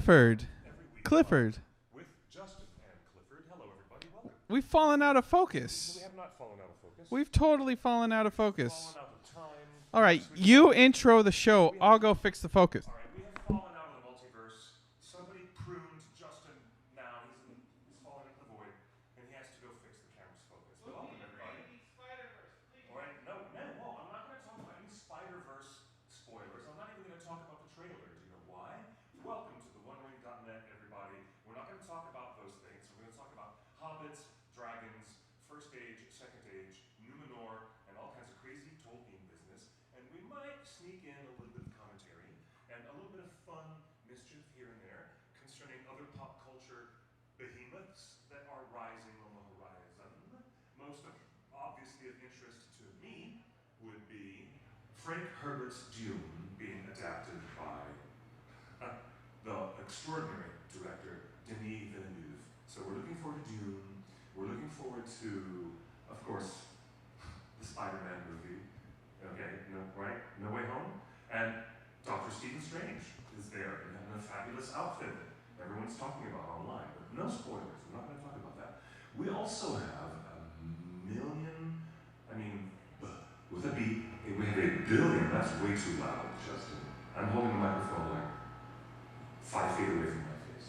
Clifford. Clifford. With Justin and Clifford. Hello, everybody. Welcome. We've fallen out of focus. We have not fallen out of focus. We've totally fallen out of focus. Fallen out of time. All right, you intro the show. I'll go fix the focus. All right, we have fallen out of the multiverse. Somebody pruned Justin. Now he's falling into the void, and he has to go fix the camera's focus. Welcome, everybody. All right, no, whoa, I'm not going to talk about any Spider-Verse spoilers. I'm not even going to talk about the trailer. Do you know why? Welcome to the OneRing.net, everybody. We're not going to talk about those things. We're going to talk about hobbits, dragons, first age, second age, Numenor, and all kinds of crazy Tolkien business. And we might sneak in a little bit of commentary and a little bit of fun mischief here and there concerning other pop culture behemoths that are rising on the horizon. Most obviously of interest to me would be Frank Herbert's Dune being adapted by the extraordinary director Denis Villeneuve. So we're looking forward to Dune. We're looking forward to, of course, the Spider-Man movie. Okay, right? No Way Home. And Dr. Stephen Strange is there in a fabulous outfit that everyone's talking about online. But no spoilers. We're not going to talk about that. We also have with a B, we have a billion. That's way too loud, Justin. I'm holding the microphone like 5 feet away from my face.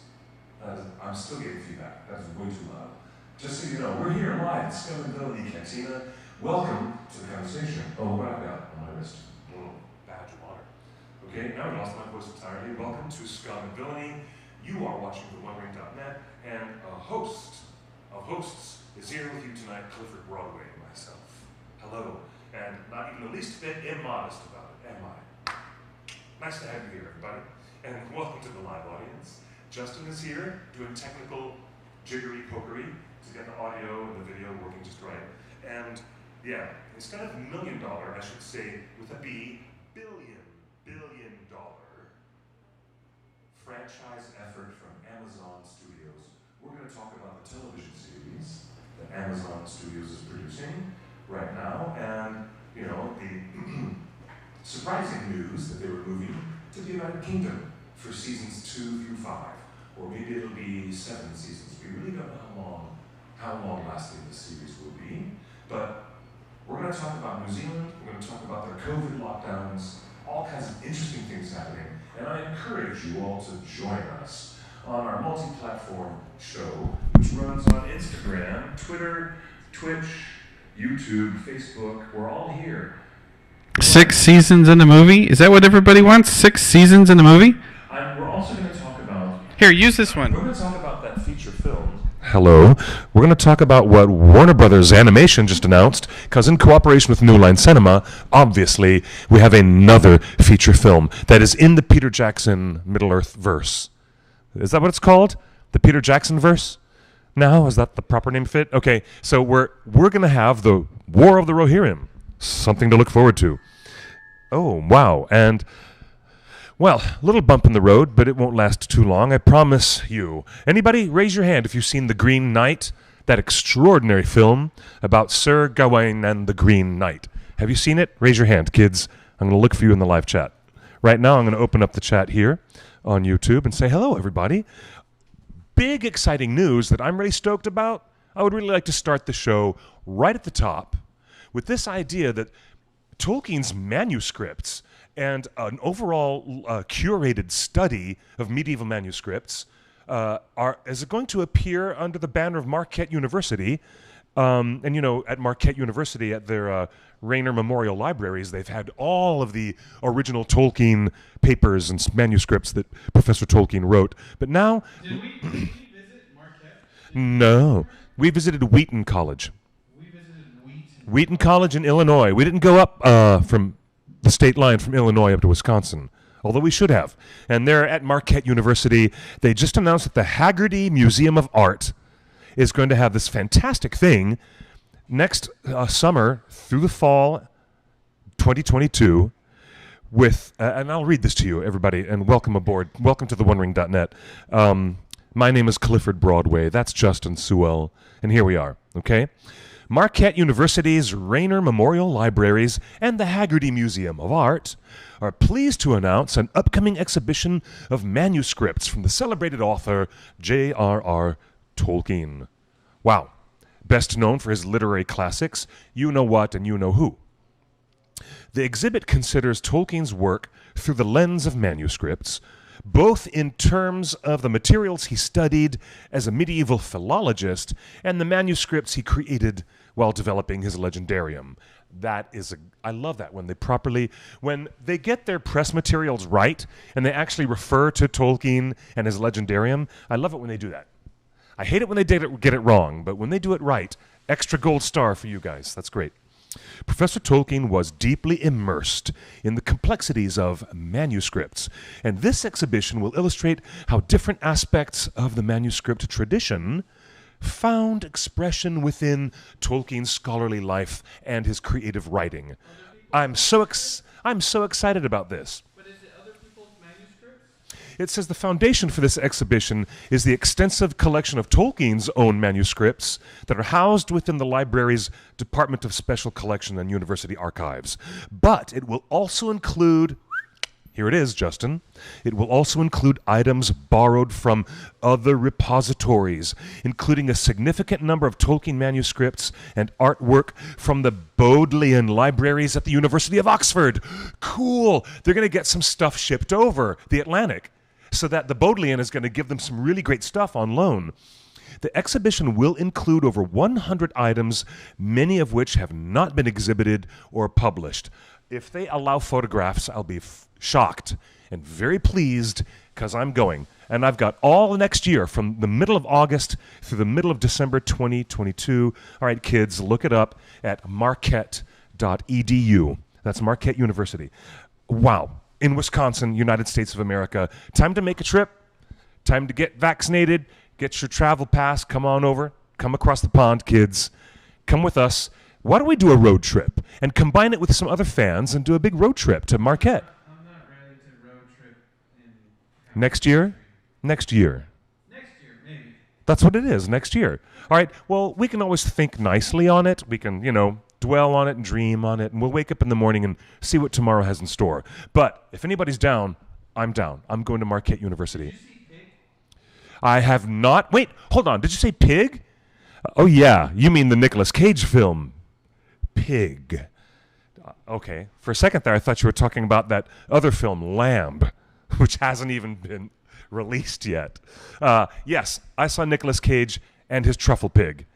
I'm still getting feedback. That's way too loud. Just so you know, we're here live at Scalability Cantina. Welcome to the conversation. Oh, what I've got on my wrist. A little badge of honor. Okay, now I lost my voice entirely. Welcome to Scalability. You are watching the OneRing.net, and a host of hosts is here with you tonight, Clifford Broadway, myself. Hello, and not even the least bit immodest about it, am I? Nice to have you here, everybody, and welcome to the live audience. Justin is here doing technical jiggery-pokery to get the audio and the video working just right. And yeah, instead of $1 million, I should say, with a B, billion dollar franchise effort from Amazon Studios. We're going to talk about the television series that Amazon Studios is producing right now, and you know, the surprising news that they were moving to the United Kingdom for seasons 2 through 5, or maybe it'll be 7 seasons. We really don't know how long lasting this series will be, but we're going to talk about New Zealand. We're going to talk about their COVID lockdowns, all kinds of interesting things happening, and I encourage you all to join us on our multi-platform show, which runs on Instagram, Twitter, Twitch, YouTube, Facebook. We're all here. 6 seasons in a movie? Is that what everybody wants? 6 seasons in a movie? We're also going to talk about... Here, use this one. We're going to talk about that feature film. Hello. We're going to talk about what Warner Brothers Animation just announced, because in cooperation with New Line Cinema, obviously, we have another feature film that is in the Peter Jackson Middle-earth verse. Is that what it's called? The Peter Jackson verse? Now, is that the proper name fit? Okay, so we're going to have the War of the Rohirrim. Something to look forward to. Oh, wow. And, well, a little bump in the road, but it won't last too long, I promise you. Anybody, raise your hand if you've seen The Green Knight, that extraordinary film about Sir Gawain and the Green Knight. Have you seen it? Raise your hand, kids. I'm going to look for you in the live chat. Right now, I'm going to open up the chat here on YouTube and say hello, everybody. Big, exciting news that I'm really stoked about. I would really like to start the show right at the top with this idea that Tolkien's manuscripts and an overall curated study of medieval manuscripts is going to appear under the banner of Marquette University. And, you know, at Marquette University, at their Rayner Memorial Libraries, they've had all of the original Tolkien papers and manuscripts that Professor Tolkien wrote. But now... Did we visit Marquette? No. We visited Wheaton College. We visited Wheaton College in Illinois. We didn't go up from the state line from Illinois up to Wisconsin, although we should have. And they're at Marquette University. They just announced that the Haggerty Museum of Art is going to have this fantastic thing next summer through the fall 2022 with, and I'll read this to you, everybody, and welcome aboard. Welcome to the OneRing.net. My name is Clifford Broadway. That's Justin Sewell, and here we are, okay? Marquette University's Rayner Memorial Libraries and the Haggerty Museum of Art are pleased to announce an upcoming exhibition of manuscripts from the celebrated author J.R.R. Tolkien. Wow. Best known for his literary classics, You Know What and You Know Who. The exhibit considers Tolkien's work through the lens of manuscripts, both in terms of the materials he studied as a medieval philologist and the manuscripts he created while developing his legendarium. I love that when they get their press materials right and they actually refer to Tolkien and his legendarium. I love it when they do that. I hate it when they get it wrong, but when they do it right, extra gold star for you guys. That's great. Professor Tolkien was deeply immersed in the complexities of manuscripts, and this exhibition will illustrate how different aspects of the manuscript tradition found expression within Tolkien's scholarly life and his creative writing. I'm so excited about this. It says the foundation for this exhibition is the extensive collection of Tolkien's own manuscripts that are housed within the library's Department of Special Collection and University Archives. But it will also include, here it is, Justin, it will also include items borrowed from other repositories, including a significant number of Tolkien manuscripts and artwork from the Bodleian libraries at the University of Oxford. Cool! They're going to get some stuff shipped over the Atlantic, so that the Bodleian is going to give them some really great stuff on loan. The exhibition will include over 100 items, many of which have not been exhibited or published. If they allow photographs, I'll be shocked and very pleased because I'm going. And I've got all next year from the middle of August through the middle of December 2022. All right, kids, look it up at marquette.edu. That's Marquette University. Wow. In Wisconsin, United States of America. Time to make a trip. Time to get vaccinated. Get your travel pass. Come on over. Come across the pond, kids. Come with us. Why don't we do a road trip and combine it with some other fans and do a big road trip to Marquette? I'm not ready to road trip in next year? Next year. Next year, maybe. That's what it is, next year. All right, well, we can always think nicely on it. We can, dwell on it and dream on it, and we'll wake up in the morning and see what tomorrow has in store. But if anybody's down, I'm down. I'm going to Marquette University. Did you see Pig? I have not. Wait, hold on. Did you say Pig? Oh, yeah. You mean the Nicolas Cage film, Pig. Okay. For a second there, I thought you were talking about that other film, Lamb, which hasn't even been released yet. Yes, I saw Nicolas Cage and his truffle pig.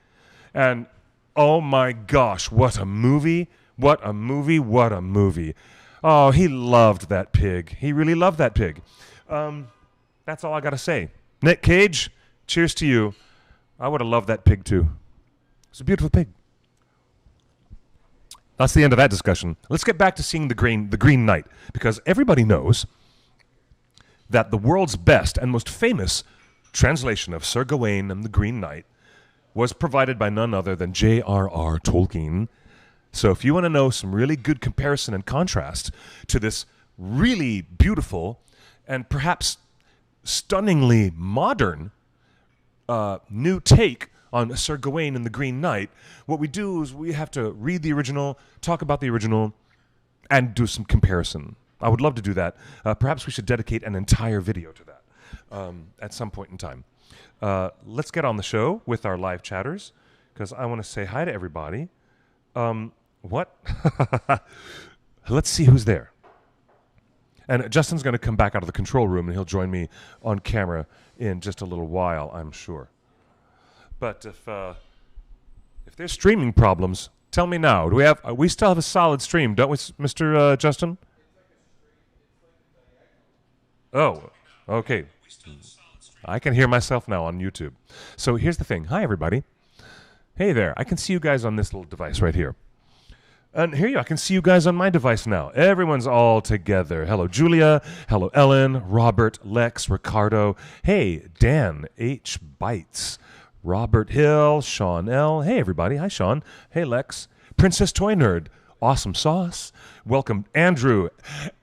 And oh my gosh, what a movie, what a movie, what a movie. Oh, he loved that pig. He really loved that pig. That's all I got to say. Nick Cage, cheers to you. I would have loved that pig too. It's a beautiful pig. That's the end of that discussion. Let's get back to seeing the Green Knight, because everybody knows that the world's best and most famous translation of Sir Gawain and the Green Knight was provided by none other than J.R.R. Tolkien. So if you want to know some really good comparison and contrast to this really beautiful and perhaps stunningly modern new take on Sir Gawain and the Green Knight, what we do is we have to read the original, talk about the original, and do some comparison. I would love to do that. Perhaps we should dedicate an entire video to that at some point in time. Let's get on the show with our live chatters, because I want to say hi to everybody. What? Let's see who's there. And Justin's going to come back out of the control room, and he'll join me on camera in just a little while, I'm sure. But if there's streaming problems, tell me now. We still have a solid stream, don't we, Mr. Justin? Oh, okay. I can hear myself now on YouTube. So here's the thing. Hi, everybody. Hey there. I can see you guys on this little device right here. And here I can see you guys on my device now. Everyone's all together. Hello, Julia. Hello, Ellen, Robert, Lex, Ricardo. Hey, Dan, H. Bites. Robert Hill, Sean L. Hey, everybody. Hi, Sean. Hey, Lex. Princess Toy Nerd. Awesome Sauce. Welcome, Andrew,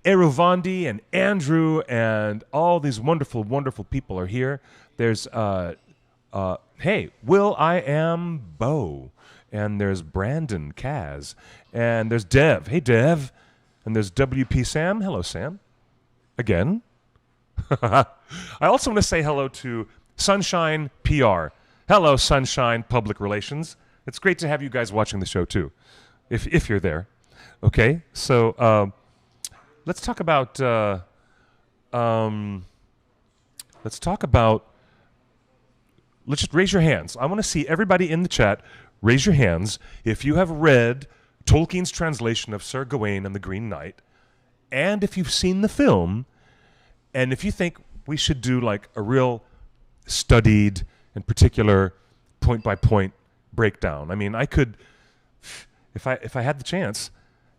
Eruvandi, and Andrew, and all these wonderful, wonderful people are here. There's, hey, Will I Am Bo, and there's Brandon Kaz, and there's Dev. Hey, Dev. And there's WP Sam. Hello, Sam. Again. I also want to say hello to Sunshine PR. Hello, Sunshine Public Relations. It's great to have you guys watching the show, too, if you're there. Okay, so let's talk about... Let's just raise your hands. I want to see everybody in the chat raise your hands if you have read Tolkien's translation of Sir Gawain and the Green Knight, and if you've seen the film, and if you think we should do like a real studied and particular point-by-point breakdown. I mean, I could, if I had the chance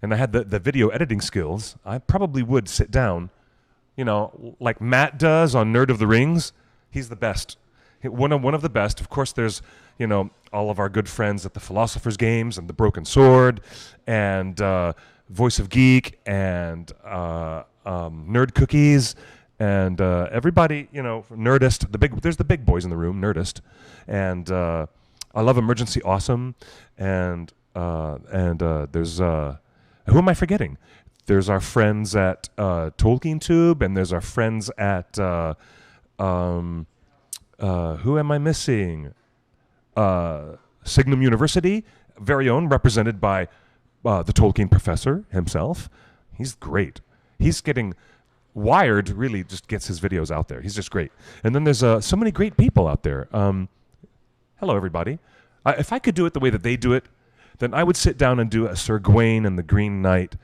and I had the video editing skills, I probably would sit down, you know, like Matt does on Nerd of the Rings. He's the best. One of the best. Of course, there's, you know, all of our good friends at the Philosopher's Games and the Broken Sword and Voice of Geek and Nerd Cookies and everybody, you know, Nerdist. There's the big boys in the room, Nerdist, and I love Emergency Awesome, and there's who am I forgetting? There's our friends at Tolkien Tube, and there's our friends at who am I missing? Signum University, very own, represented by the Tolkien professor himself. He's great. He's getting Wired. Really, just gets his videos out there. He's just great. And then there's so many great people out there. Hello, everybody. If I could do it the way that they do it, then I would sit down and do a Sir Gawain and the Green Knight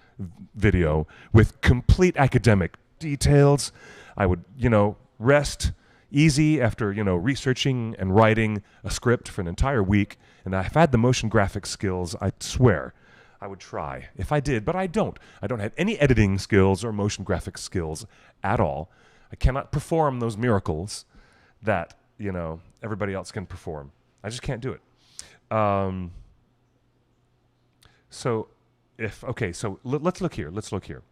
video with complete academic details. I would, you know, rest easy after, you know, researching and writing a script for an entire week. And I've had the motion graphic skills, I swear. I would try if I did, but I don't. I don't have any editing skills or motion graphic skills at all. I cannot perform those miracles that, you know, everybody else can perform. I just can't do it. So let's look here. Let's look here.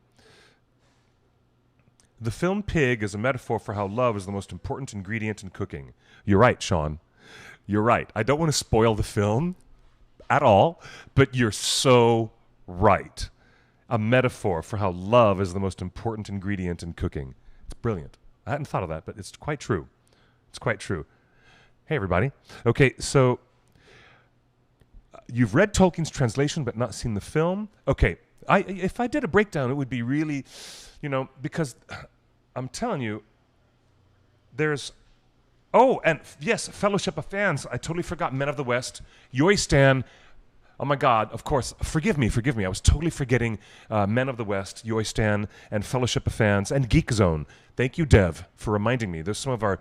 The film Pig is a metaphor for how love is the most important ingredient in cooking. You're right, Sean. You're right. I don't want to spoil the film at all, but you're so right. A metaphor for how love is the most important ingredient in cooking. It's brilliant. I hadn't thought of that, but it's quite true. It's quite true. Hey, everybody. Okay, so you've read Tolkien's translation but not seen the film. Okay, if I did a breakdown, it would be really, you know, because I'm telling you, there's... Oh, and yes, Fellowship of Fans. I totally forgot Men of the West. Yoistan. Oh my God, of course. Forgive me. I was totally forgetting Men of the West, Yoistan, and Fellowship of Fans, and Geek Zone. Thank you, Dev, for reminding me. There's some of our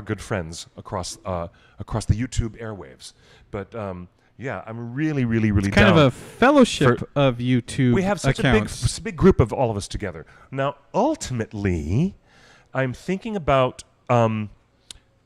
good friends across the YouTube airwaves. But yeah, I'm really it's down. kind of a fellowship of YouTube We have such accounts. a big group of all of us together. Now, ultimately, I'm thinking about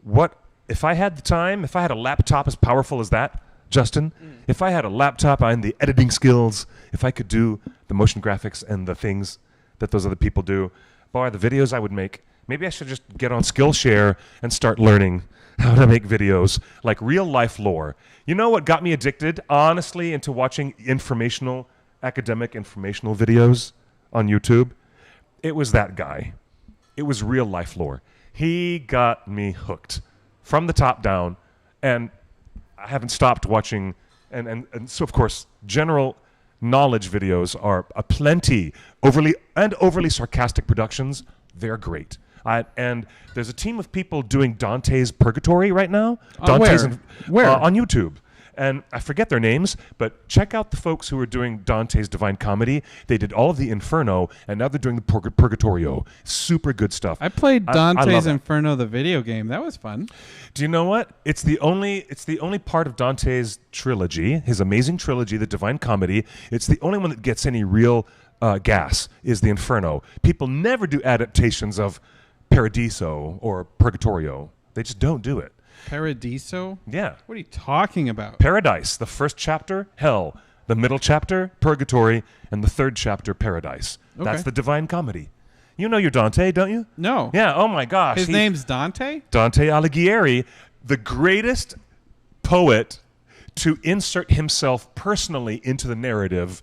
what if I had the time, if I had a laptop as powerful as that, Justin, if I had a laptop and the editing skills, if I could do the motion graphics and the things that those other people do, boy, the videos I would make, maybe I should just get on Skillshare and start learning how to make videos like real life lore. You know what got me addicted, honestly, into watching academic informational videos on YouTube? It was that guy. It was real life lore. He got me hooked from the top down, and I haven't stopped watching. And so, of course, general knowledge videos are aplenty. Overly sarcastic productions, they're great. And there's a team of people doing Dante's Purgatory right now. Where? On YouTube. And I forget their names, but check out the folks who are doing Dante's Divine Comedy. They did all of the Inferno, and now they're doing the Purgatorio. Super good stuff. I played I Dante's love it. Inferno, the video game. That was fun. Do you know what? It's the only part of Dante's trilogy, his amazing trilogy, the Divine Comedy. It's the only one that gets any real gas, is the Inferno. People never do adaptations of Paradiso or Purgatorio. They just don't do it. Paradiso? Yeah. What are you talking about? Paradise, the first chapter, hell. The middle chapter, purgatory. And the third chapter, paradise. Okay. That's the Divine Comedy. You know your Dante, don't you? No. Yeah, oh my gosh. His name's Dante? Dante Alighieri, the greatest poet to insert himself personally into the narrative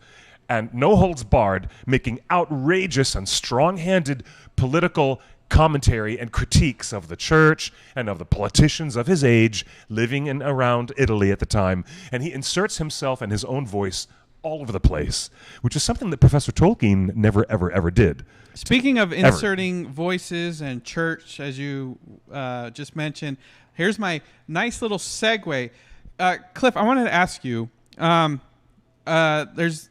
and no holds barred, making outrageous and strong-handed political commentary and critiques of the church and of the politicians of his age living in around Italy at the time. And he inserts himself and his own voice all over the place, which is something that Professor Tolkien never, ever, ever did. Speaking of inserting voices and church, as you just mentioned, here's my nice little segue. Cliff, I wanted to ask you, there's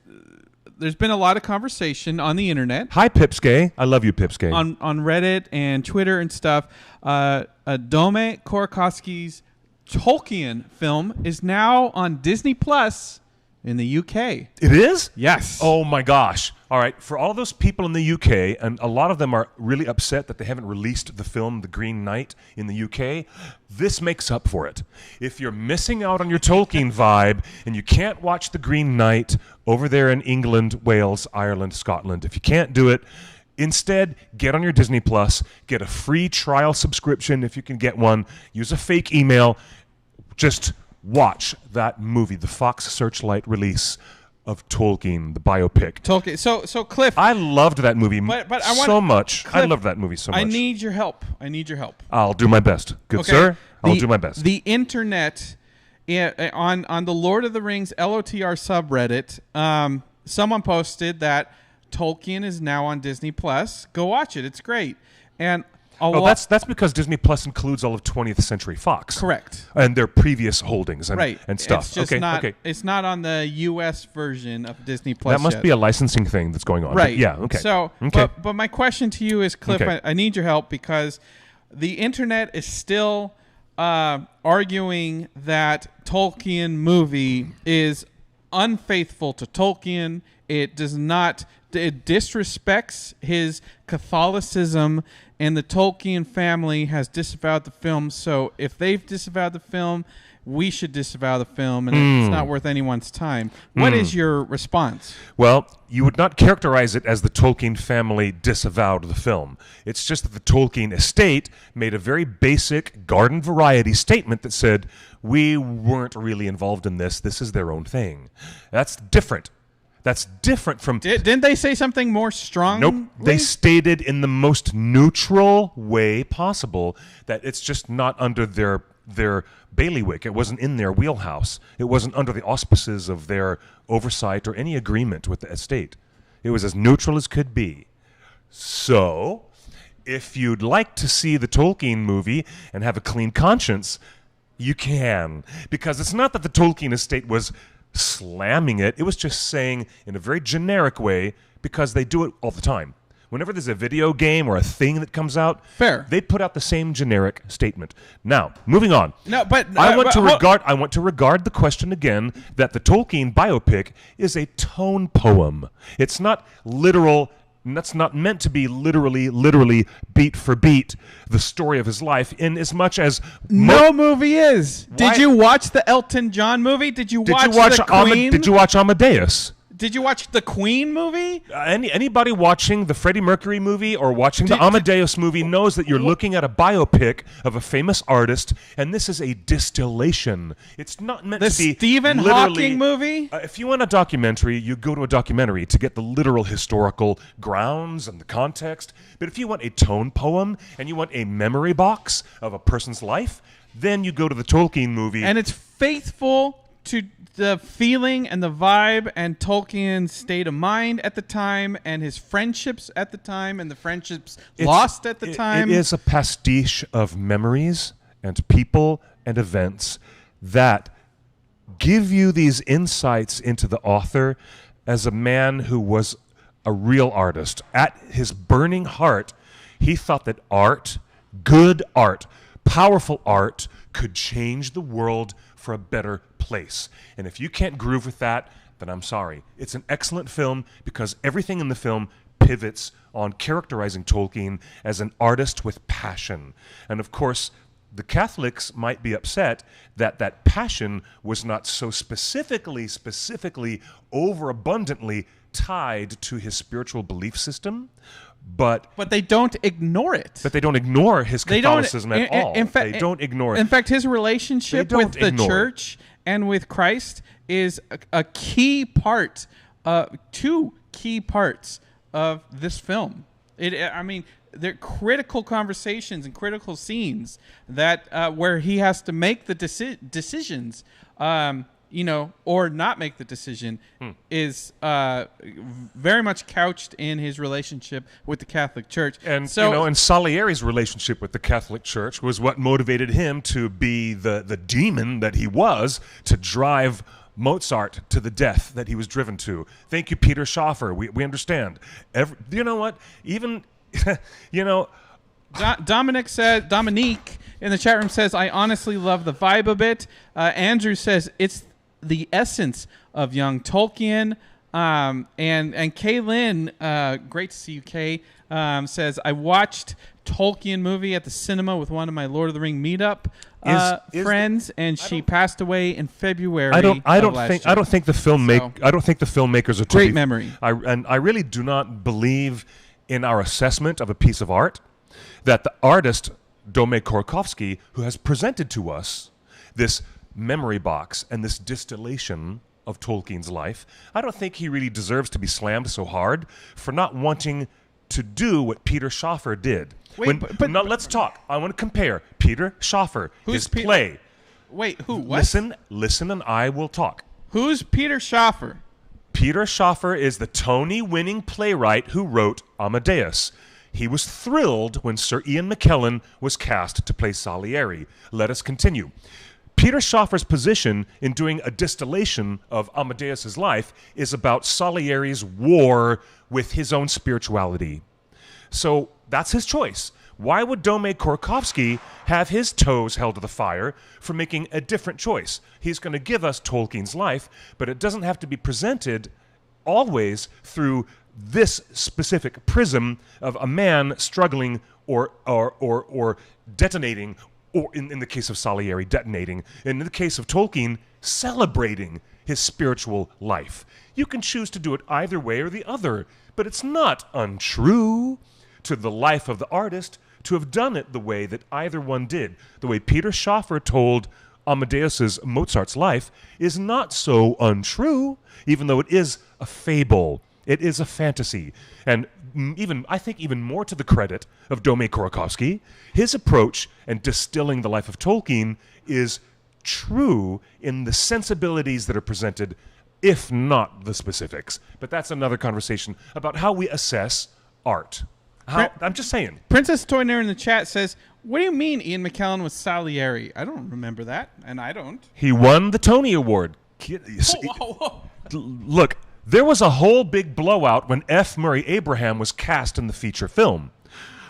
been a lot of conversation on the internet. Hi, Pipsky. I love you, Pipsky. On Reddit and Twitter and stuff. Dome Korakowski's Tolkien film is now on Disney Plus in the UK. It is? Yes. Oh, my gosh. All right. For all those people in the UK, and a lot of them are really upset that they haven't released the film The Green Knight in the UK, this makes up for it. If you're missing out on your Tolkien vibe and you can't watch The Green Knight over there in England, Wales, Ireland, Scotland, if you can't do it, instead, get on your Disney Plus, get a free trial subscription if you can get one, use a fake email, just watch that movie, the Fox Searchlight release of Tolkien, the biopic. Tolkien. So Cliff, I loved that movie so much. Cliff, I loved that movie so much. I need your help. I'll do my best. Good sir. I'll do my best. The internet, on the Lord of the Rings LOTR subreddit, someone posted that Tolkien is now on Disney Plus. Go watch it. It's great. And that's because Disney Plus includes all of 20th Century Fox. Correct. And their previous holdings and, right. and stuff. It's just it's not on the US version of Disney Plus. That must be a licensing thing that's going on. Right. But yeah, okay. So, okay. But my question to you is, Cliff, I need your help because the internet is still arguing that Tolkien movie is unfaithful to Tolkien. It disrespects his Catholicism, and the Tolkien family has disavowed the film. So if they've disavowed the film, we should disavow the film, and it's not worth anyone's time. What is your response? Well, you would not characterize it as the Tolkien family disavowed the film. It's just that the Tolkien estate made a very basic garden variety statement that said, we weren't really involved in this. This is their own thing. That's different. That's different from... Didn't they say something more strong? Nope. They stated in the most neutral way possible that it's just not under their bailiwick. It wasn't in their wheelhouse. It wasn't under the auspices of their oversight or any agreement with the estate. It was as neutral as could be. So, if you'd like to see the Tolkien movie and have a clean conscience, you can. Because it's not that the Tolkien estate was slamming it. It was just saying in a very generic way, because they do it all the time. Whenever there's a video game or a thing that comes out, they put out the same generic statement. Now, moving on. No, but I want to regard the question again that the Tolkien biopic is a tone poem. It's not literal. That's not meant to be literally beat for beat the story of his life, in as much as no movie is. Why? Did you watch the Elton John movie? Did you watch the Queen? Did you watch Amadeus? Did you watch the Queen movie? Anybody watching the Freddie Mercury movie or watching the Amadeus movie knows that you're looking at a biopic of a famous artist, and this is a distillation. It's not meant to be the Stephen Hawking movie? If you want a documentary, you go to a documentary to get the literal historical grounds and the context. But if you want a tone poem and you want a memory box of a person's life, then you go to the Tolkien movie. And it's faithful to the feeling and the vibe and Tolkien's state of mind at the time and his friendships at the time and the friendships lost at the time. It is a pastiche of memories and people and events that give you these insights into the author as a man who was a real artist. At his burning heart, he thought that art, good art, powerful art, could change the world for a better place. And if you can't groove with that, then I'm sorry. It's an excellent film because everything in the film pivots on characterizing Tolkien as an artist with passion. And of course, the Catholics might be upset that that passion was not so specifically, overabundantly tied to his spiritual belief system. But they don't ignore it. But they don't ignore his Catholicism at all. They don't ignore it. In fact, his relationship with the church and with Christ is a key part, two key parts of this film. I mean, they're critical conversations and critical scenes that where he has to make the decisions, or not make the decision, is very much couched in his relationship with the Catholic Church. And and Salieri's relationship with the Catholic Church was what motivated him to be the demon that he was, to drive Mozart to the death that he was driven to. Thank you, Peter Schaffer. We understand. You know what? Even Dominique in the chat room says, I honestly love the vibe of it. Andrew says it's the essence of young Tolkien. And Kaylin, great to see you, Kay, says, I watched Tolkien movie at the cinema with one of my Lord of the Ring meetup friends, and she passed away in February. I don't think the filmmakers are great memory. I really do not believe in our assessment of a piece of art that the artist Dome Korkovsky, who has presented to us this memory box and this distillation of Tolkien's life, I don't think he really deserves to be slammed so hard for not wanting to do what Peter Schaffer did. Let's talk. I want to compare Peter Schaffer, his play. Wait, who? What? Listen, and I will talk. Who's Peter Schaffer? Peter Schaffer is the Tony-winning playwright who wrote Amadeus. He was thrilled when Sir Ian McKellen was cast to play Salieri. Let us continue. Peter Schaffer's position in doing a distillation of Amadeus's life is about Salieri's war with his own spirituality. So that's his choice. Why would Dome Korkovsky have his toes held to the fire for making a different choice? He's going to give us Tolkien's life, but it doesn't have to be presented always through this specific prism of a man struggling or detonating, or in the case of Salieri, detonating, and in the case of Tolkien, celebrating his spiritual life. You can choose to do it either way or the other, but it's not untrue to the life of the artist to have done it the way that either one did. The way Peter Schaffer told Amadeus's Mozart's life is not so untrue, even though it is a fable. It is a fantasy. And I think even more to the credit of Dome Korkovsky, his approach and distilling the life of Tolkien is true in the sensibilities that are presented, if not the specifics. But that's another conversation about how we assess art. I'm just saying. Princess Toyner in the chat says, what do you mean Ian McKellen was Salieri? I don't remember that, and I don't. He won the Tony Award. Look, there was a whole big blowout when F. Murray Abraham was cast in the feature film,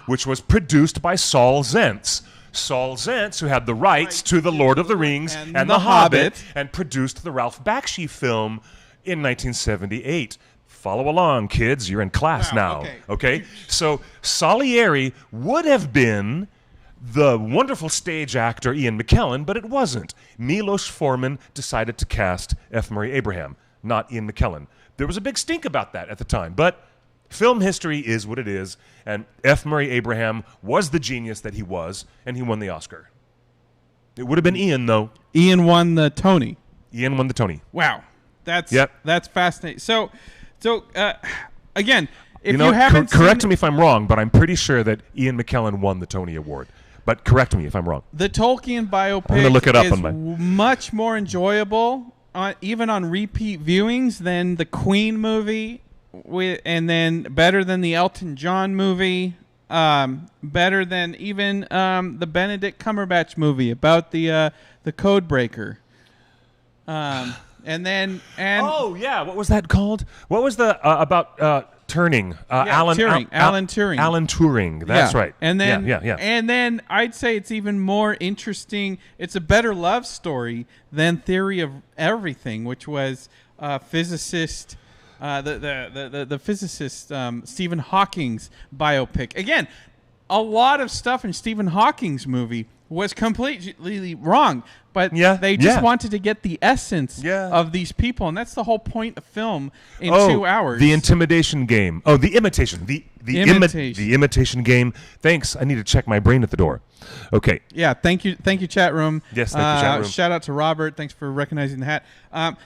which was produced by Saul Zaentz. Saul Zaentz, who had the rights to The Lord of the Rings and The Hobbit, and produced the Ralph Bakshi film in 1978. Follow along, kids. You're in class now. Okay? So Salieri would have been the wonderful stage actor Ian McKellen, but it wasn't. Milos Forman decided to cast F. Murray Abraham, not Ian McKellen. There was a big stink about that at the time, but film history is what it is, and F. Murray Abraham was the genius that he was, and he won the Oscar. It would have been Ian, though. Ian won the Tony. Ian won the Tony. Wow. That's fascinating. So again, if you haven't correct me if I'm wrong, but I'm pretty sure that Ian McKellen won the Tony Award. But correct me if I'm wrong. The Tolkien biopic I'm gonna look it up is much more enjoyable, even on repeat viewings, than the Queen movie, and then better than the Elton John movie, better than even the Benedict Cumberbatch movie about the code breaker. Oh yeah, what was that called? What was the about Turing? Alan Turing. Alan Turing. That's right. And then and then I'd say it's even more interesting. It's a better love story than Theory of Everything, which was physicist the physicist Stephen Hawking's biopic. Again, a lot of stuff in Stephen Hawking's movie was completely wrong. But Yeah, they just yeah. wanted to get the essence Yeah. of these people, and that's the whole point of film in 2 hours. The intimidation game. Oh, the imitation. The imitation game. Thanks. I need to check my brain at the door. Okay. Yeah, thank you, chat room. Yes, thank you, chat room. Shout out to Robert. Thanks for recognizing the hat.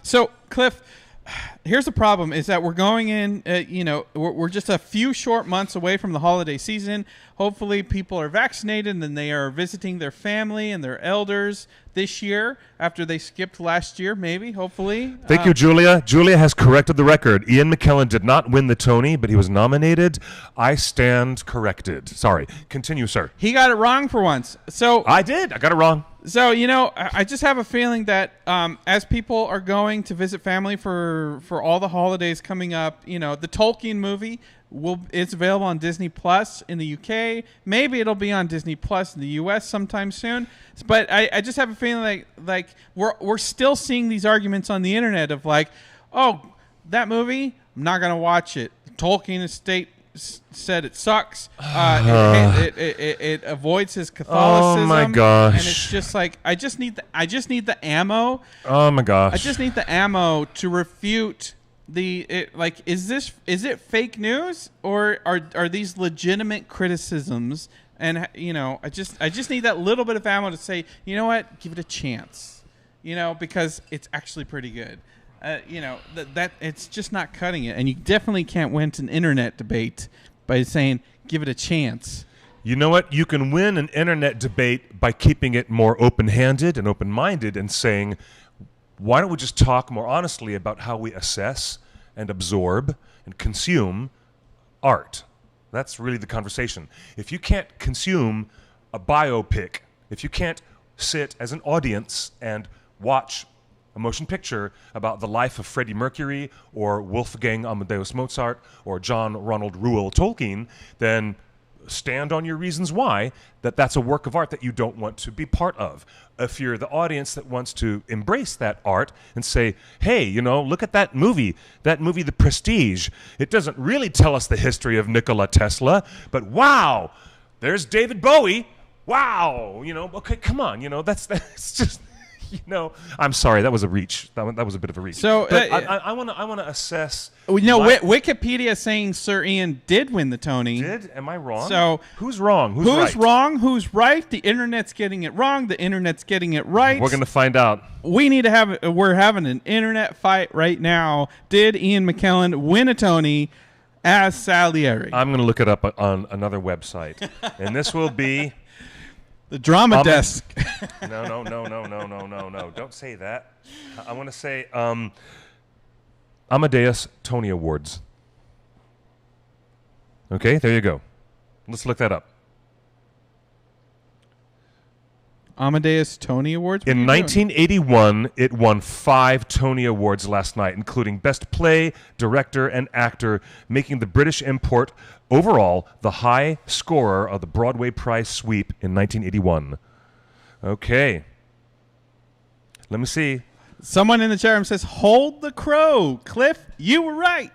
So, Cliff, here's the problem: is that we're going in. We're just a few short months away from the holiday season. Hopefully, people are vaccinated and they are visiting their family and their elders this year after they skipped last year. Maybe, hopefully. Thank you, Julia. Julia has corrected the record. Ian McKellen did not win the Tony, but he was nominated. I stand corrected. Sorry. Continue, sir. He got it wrong for once. So I did. I got it wrong. So, I just have a feeling that as people are going to visit family for all the holidays coming up, the Tolkien movie it's available on Disney Plus in the UK. Maybe it'll be on Disney Plus in the US sometime soon. But I just have a feeling like we're still seeing these arguments on the internet of like, oh, that movie, I'm not going to watch it. Tolkien estate said it sucks. It avoids his Catholicism. Oh my gosh! And it's just like I just need the ammo. Oh my gosh! I just need the ammo to refute is it fake news or are these legitimate criticisms? And I just need that little bit of ammo to say, you know what, give it a chance. Because it's actually pretty good. That it's just not cutting it, and you definitely can't win an internet debate by saying give it a chance. You know what? You can win an internet debate by keeping it more open-handed and open-minded and saying, why don't we just talk more honestly about how we assess and absorb and consume art? That's really the conversation. If you can't consume a biopic, if you can't sit as an audience and watch a motion picture about the life of Freddie Mercury or Wolfgang Amadeus Mozart or John Ronald Reuel Tolkien, then stand on your reasons why that's a work of art that you don't want to be part of. If you're the audience that wants to embrace that art and say, hey, look at that movie, The Prestige. It doesn't really tell us the history of Nikola Tesla, but wow, there's David Bowie. Wow, okay, come on, that's just... I'm sorry. That was a reach. That was a bit of a reach. So I want to assess. Wikipedia is saying Sir Ian did win the Tony. Did? Am I wrong? So who's wrong? Who's right? Wrong? Who's right? The internet's getting it wrong. The internet's getting it right. We're gonna find out. We're having an internet fight right now. Did Ian McKellen win a Tony as Salieri? I'm gonna look it up on another website, and this will be. The Drama Desk. No. Don't say that. I want to say Amadeus Tony Awards. Okay, there you go. Let's look that up. Amadeus Tony Awards? In 1981, it won 5 Tony Awards last night, including Best Play, Director, and Actor, making the British import overall the high scorer of the Broadway Prize Sweep in 1981. Okay. Let me see. Someone in the chat room says, hold the crow. Cliff, you were right.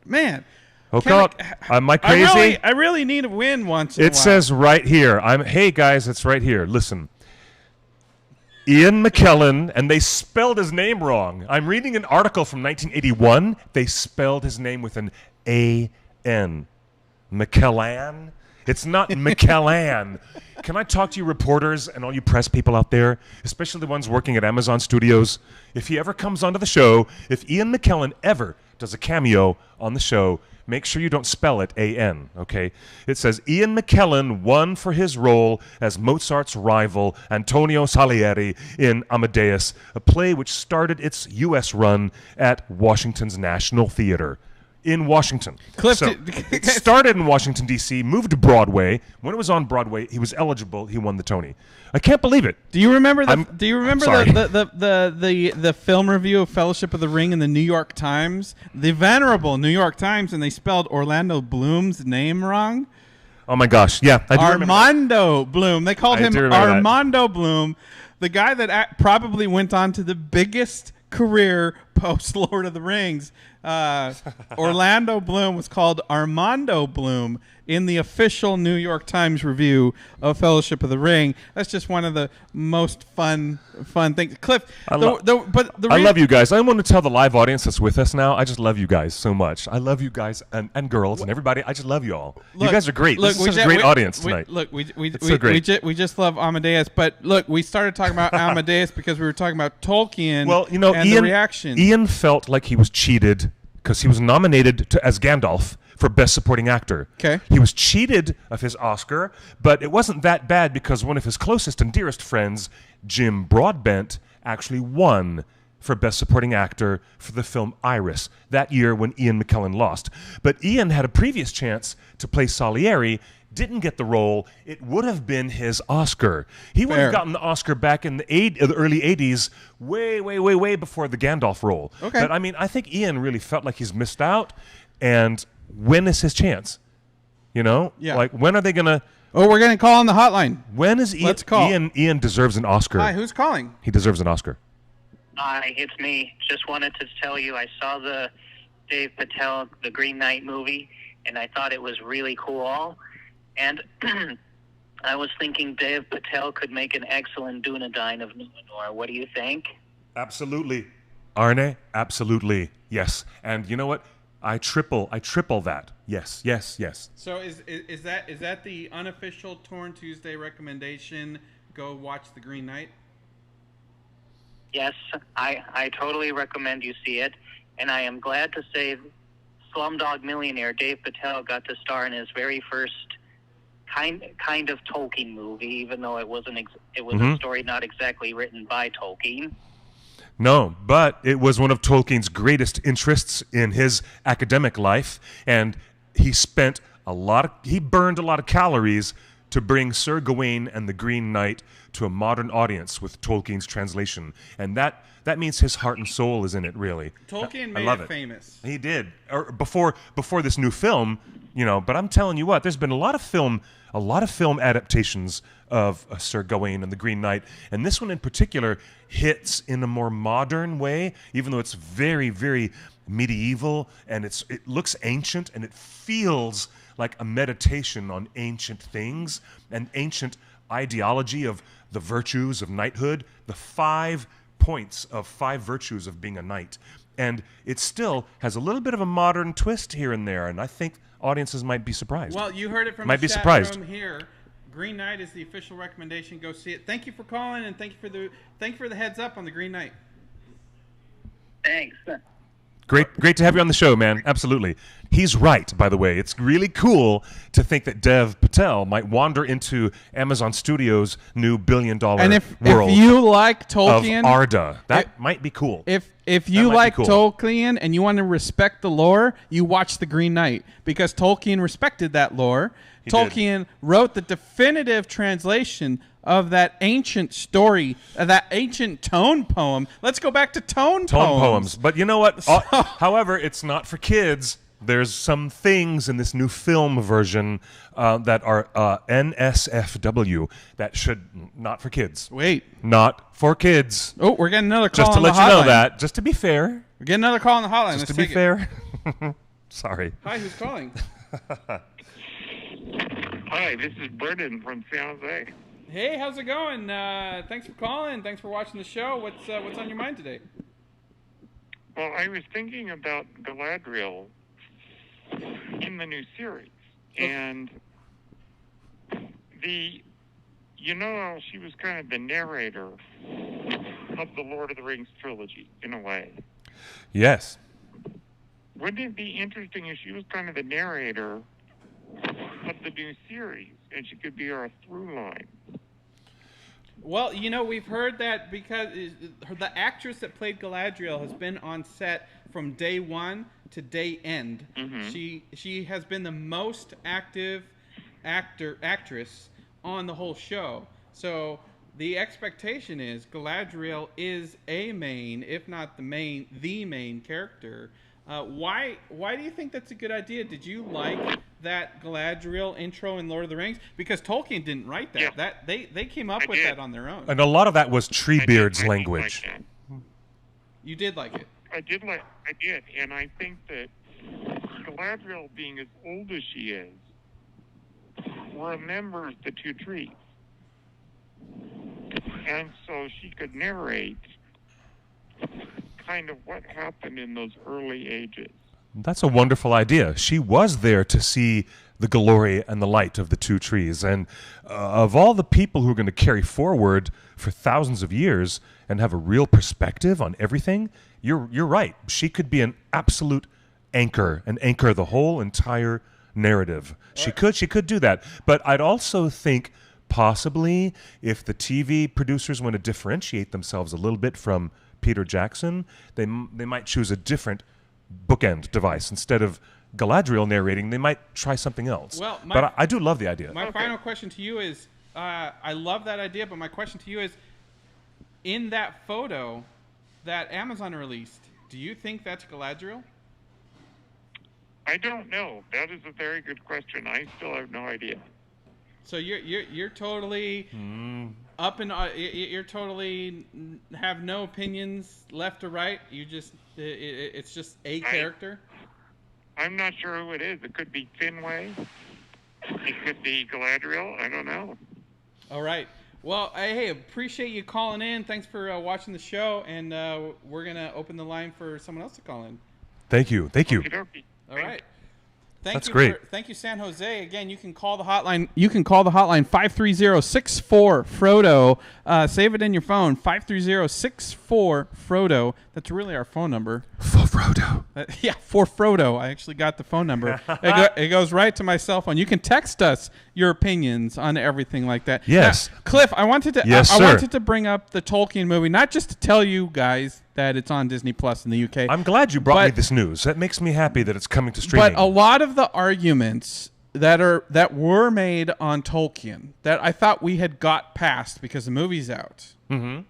Man. Okay, am I crazy? I really need a win once in a while. It says right here. Hey, guys, it's right here. Listen. Ian McKellen, and they spelled his name wrong. I'm reading an article from 1981. They spelled his name with an A-N. McKellan? It's not McKellan. Can I talk to you reporters and all you press people out there, especially the ones working at Amazon Studios? If he ever comes onto the show, if Ian McKellen ever does a cameo on the show, make sure you don't spell it A-N, okay? It says, Ian McKellen won for his role as Mozart's rival, Antonio Salieri, in Amadeus, a play which started its U.S. run at Washington's National Theater. In Washington. Cliff, it started in Washington, D.C., moved to Broadway. When it was on Broadway, he was eligible. He won the Tony. I can't believe it. Do you remember the film review of Fellowship of the Ring in the New York Times? The venerable New York Times, and they spelled Orlando Bloom's name wrong? Oh, my gosh. Yeah, I do Armando Bloom. They called him Armando Bloom, the guy that probably went on to the biggest career post Lord of the Rings. Orlando Bloom was called Armando Bloom in the official New York Times review of Fellowship of the Ring. That's just one of the most fun things. Cliff, I love you guys. I want to tell the live audience that's with us now, I just love you guys so much. I love you guys and girls and everybody. I just love you all. You guys are great. This is such a great audience tonight. We just love Amadeus. But look, we started talking about Amadeus because we were talking about Tolkien. Well, you know, and the reaction. Ian felt like he was cheated because he was nominated as Gandalf for Best Supporting Actor. Okay. He was cheated of his Oscar, but it wasn't that bad because one of his closest and dearest friends, Jim Broadbent, actually won for Best Supporting Actor for the film Iris that year when Ian McKellen lost. But Ian had a previous chance to play Salieri, didn't get the role. It would have been his Oscar. He would have gotten the Oscar back in the early 80s, way before the Gandalf role. Okay. But I mean, I think Ian really felt like he's missed out. And when is his chance? You know? Yeah. Like, when are they going to... Oh, we're going to call on the hotline. When is Ian... Let's call. Ian deserves an Oscar. Hi, who's calling? He deserves an Oscar. Hi, it's me. Just wanted to tell you I saw the Dave Patel, the Green Knight movie, and I thought it was really cool. And I was thinking Dave Patel could make an excellent Dunedain of Numenor. What do you think? Absolutely. Arne, absolutely. Yes. And you know what? I triple that. Yes. So is that the unofficial Torn Tuesday recommendation? Go watch The Green Knight? Yes, I totally recommend you see it. And I am glad to say Slumdog Millionaire, Dave Patel, got to star in his very first kind of Tolkien movie, even though it was a story not exactly written by Tolkien. No, but it was one of Tolkien's greatest interests in his academic life, and he burned a lot of calories to bring Sir Gawain and the Green Knight to a modern audience with Tolkien's translation. And that means his heart and soul is in it, really. Tolkien made it famous. He did. Or before this new film, you know, but I'm telling you what, there's been a lot of film adaptations of Sir Gawain and the Green Knight, and this one in particular hits in a more modern way, even though it's very, very medieval, and it looks ancient, and it feels like a meditation on ancient things and ancient ideology of the virtues of knighthood, the 5 points of 5 virtues of being a knight. And it still has a little bit of a modern twist here and there, and I think audiences might be surprised. Well, you heard it from the chat room here. Green Knight is the official recommendation. Go see it. Thank you for calling, and thank you for the heads up on the Green Knight. Thanks. Great to have you on the show, man. Absolutely. He's right, by the way. It's really cool to think that Dev Patel might wander into Amazon Studios' new billion-dollar world. And if you like Tolkien, of Arda, that might be cool. If you like Tolkien and you want to respect the lore, you watch The Green Knight, because Tolkien respected that lore. Tolkien wrote the definitive translation of that ancient story, that ancient tone poem. Let's go back to tone poems. But you know what? However, it's not for kids. There's some things in this new film version that are NSFW that should not for kids. Wait. Not for kids. Oh, we're getting another call on the hotline. Just to let you know that. Just to be fair. We're getting another call on the hotline. Just to be fair. Sorry. Hi, who's calling? Hi, this is Brendan from San Jose. Hey, how's it going? Thanks for calling. Thanks for watching the show. What's on your mind today? Well, I was thinking about Galadriel in the new series, and she was kind of the narrator of the Lord of the Rings trilogy in a way. Yes. Wouldn't it be interesting if she was kind of the narrator of the new series, and she could be our through line? Well, we've heard that because the actress that played Galadriel has been on set from day one to day end. Mm-hmm. She has been the most active actress on the whole show. So the expectation is Galadriel is a main, if not the main character. Why do you think that's a good idea? Did you like that Galadriel intro in Lord of the Rings? Because Tolkien didn't write that. Yeah. They came up with that on their own. And a lot of that was Treebeard's language. You did like it. I did, and I think that Galadriel, being as old as she is, remembers the two trees. And so she could narrate kind of what happened in those early ages. That's a wonderful idea. She was there to see the glory and the light of the two trees. And of all the people who are going to carry forward for thousands of years and have a real perspective on everything, you're right. She could be an absolute anchor and anchor the whole entire narrative. She could do that. But I'd also think possibly if the TV producers want to differentiate themselves a little bit from Peter Jackson, they might choose a different bookend device. Instead of Galadriel narrating, they might try something else. Well, but I do love the idea. My final question to you is, I love that idea, but my question to you is, in that photo that Amazon released, do you think that's Galadriel? I don't know. That is a very good question. I still have no idea. So you're totally up and you're totally have no opinions left or right. You just it's just a character. I'm not sure who it is. It could be Finway. It could be Galadriel. I don't know. All right. Well, hey, appreciate you calling in. Thanks for watching the show, and we're gonna open the line for someone else to call in. Thank you. Okey-dokey. All right. That's great. Thank you, San Jose. Again, you can call the hotline. You can call the hotline 530-64-FRODO. Save it in your phone. 530-64-FRODO. That's really our phone number. For Frodo. Yeah, for Frodo. I actually got the phone number. It goes right to my cell phone. You can text us your opinions on everything like that. Yes. Now, Cliff, I wanted to Yes, I sir. wanted to bring up the Tolkien movie, not just to tell you guys that it's on Disney Plus in the UK. I'm glad you brought me this news. That makes me happy that it's coming to streaming. But a lot of the arguments that were made on Tolkien that I thought we had got past because the movie's out. Mm-hmm.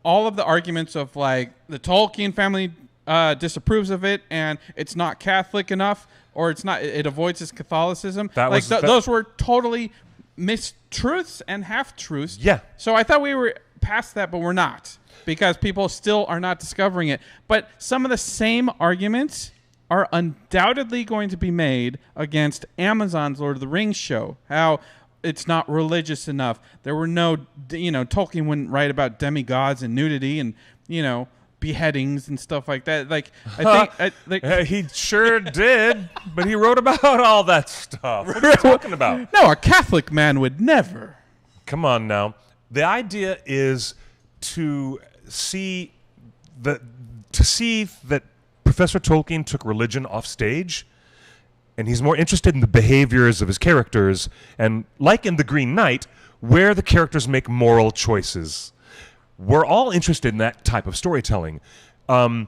All of the arguments of like the Tolkien family disapproves of it and it's not Catholic enough or it avoids its Catholicism. Those were totally mistruths and half-truths. Yeah. So I thought we were past that, but we're not because people still are not discovering it. But some of the same arguments are undoubtedly going to be made against Amazon's Lord of the Rings show. How it's not religious enough. There were no, Tolkien wouldn't write about demigods and nudity and, beheadings and stuff like that. Like, I think... he sure did, but he wrote about all that stuff. What are you talking about? No, a Catholic man would never. Come on now. The idea is to see that Professor Tolkien took religion off stage, and he's more interested in the behaviors of his characters, and like in The Green Knight, where the characters make moral choices. We're all interested in that type of storytelling, where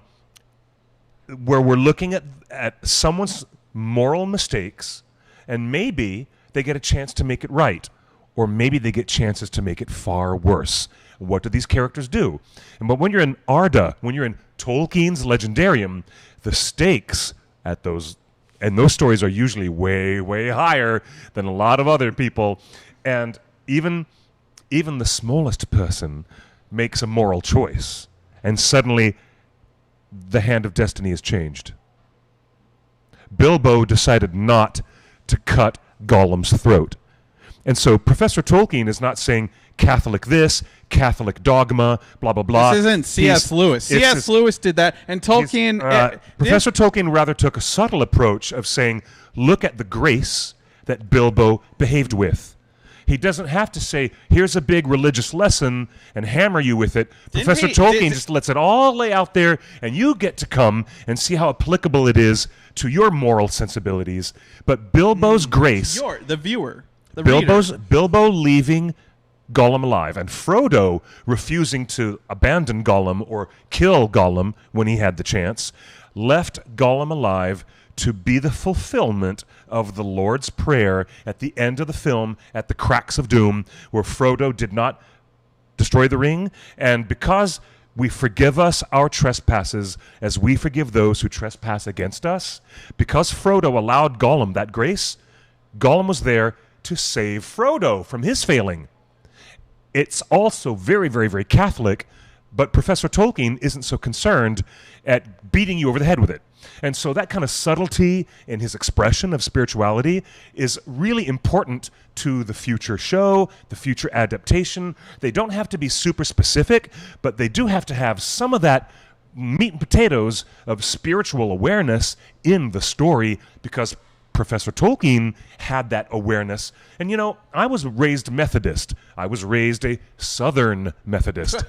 we're looking at someone's moral mistakes, and maybe they get a chance to make it right, or maybe they get chances to make it far worse. What do these characters do? But when you're in Arda, when you're in Tolkien's Legendarium, the stakes at those stories are usually way, way higher than a lot of other people. And even the smallest person makes a moral choice. And suddenly, the hand of destiny is changed. Bilbo decided not to cut Gollum's throat. And so Professor Tolkien is not saying Catholic this, Catholic dogma, blah, blah, blah. This isn't C.S. Lewis. C.S. Lewis did that, and Tolkien... Professor Tolkien rather took a subtle approach of saying, look at the grace that Bilbo behaved with. He doesn't have to say, here's a big religious lesson and hammer you with it. Professor Tolkien just lets it all lay out there, and you get to come and see how applicable it is to your moral sensibilities. But Bilbo's grace... the viewer. Bilbo leaving Gollum alive, and Frodo refusing to abandon Gollum or kill Gollum when he had the chance, left Gollum alive to be the fulfillment of the Lord's Prayer at the end of the film at the Cracks of Doom, where Frodo did not destroy the ring, and because we forgive us our trespasses as we forgive those who trespass against us, because Frodo allowed Gollum that grace, Gollum was there to save Frodo from his failing. It's also very, very, very Catholic, but Professor Tolkien isn't so concerned at beating you over the head with it. And so that kind of subtlety in his expression of spirituality is really important to the future show, the future adaptation. They don't have to be super specific, but they do have to have some of that meat and potatoes of spiritual awareness in the story, because Professor Tolkien had that awareness. And, you know, I was raised Methodist. I was raised a Southern Methodist.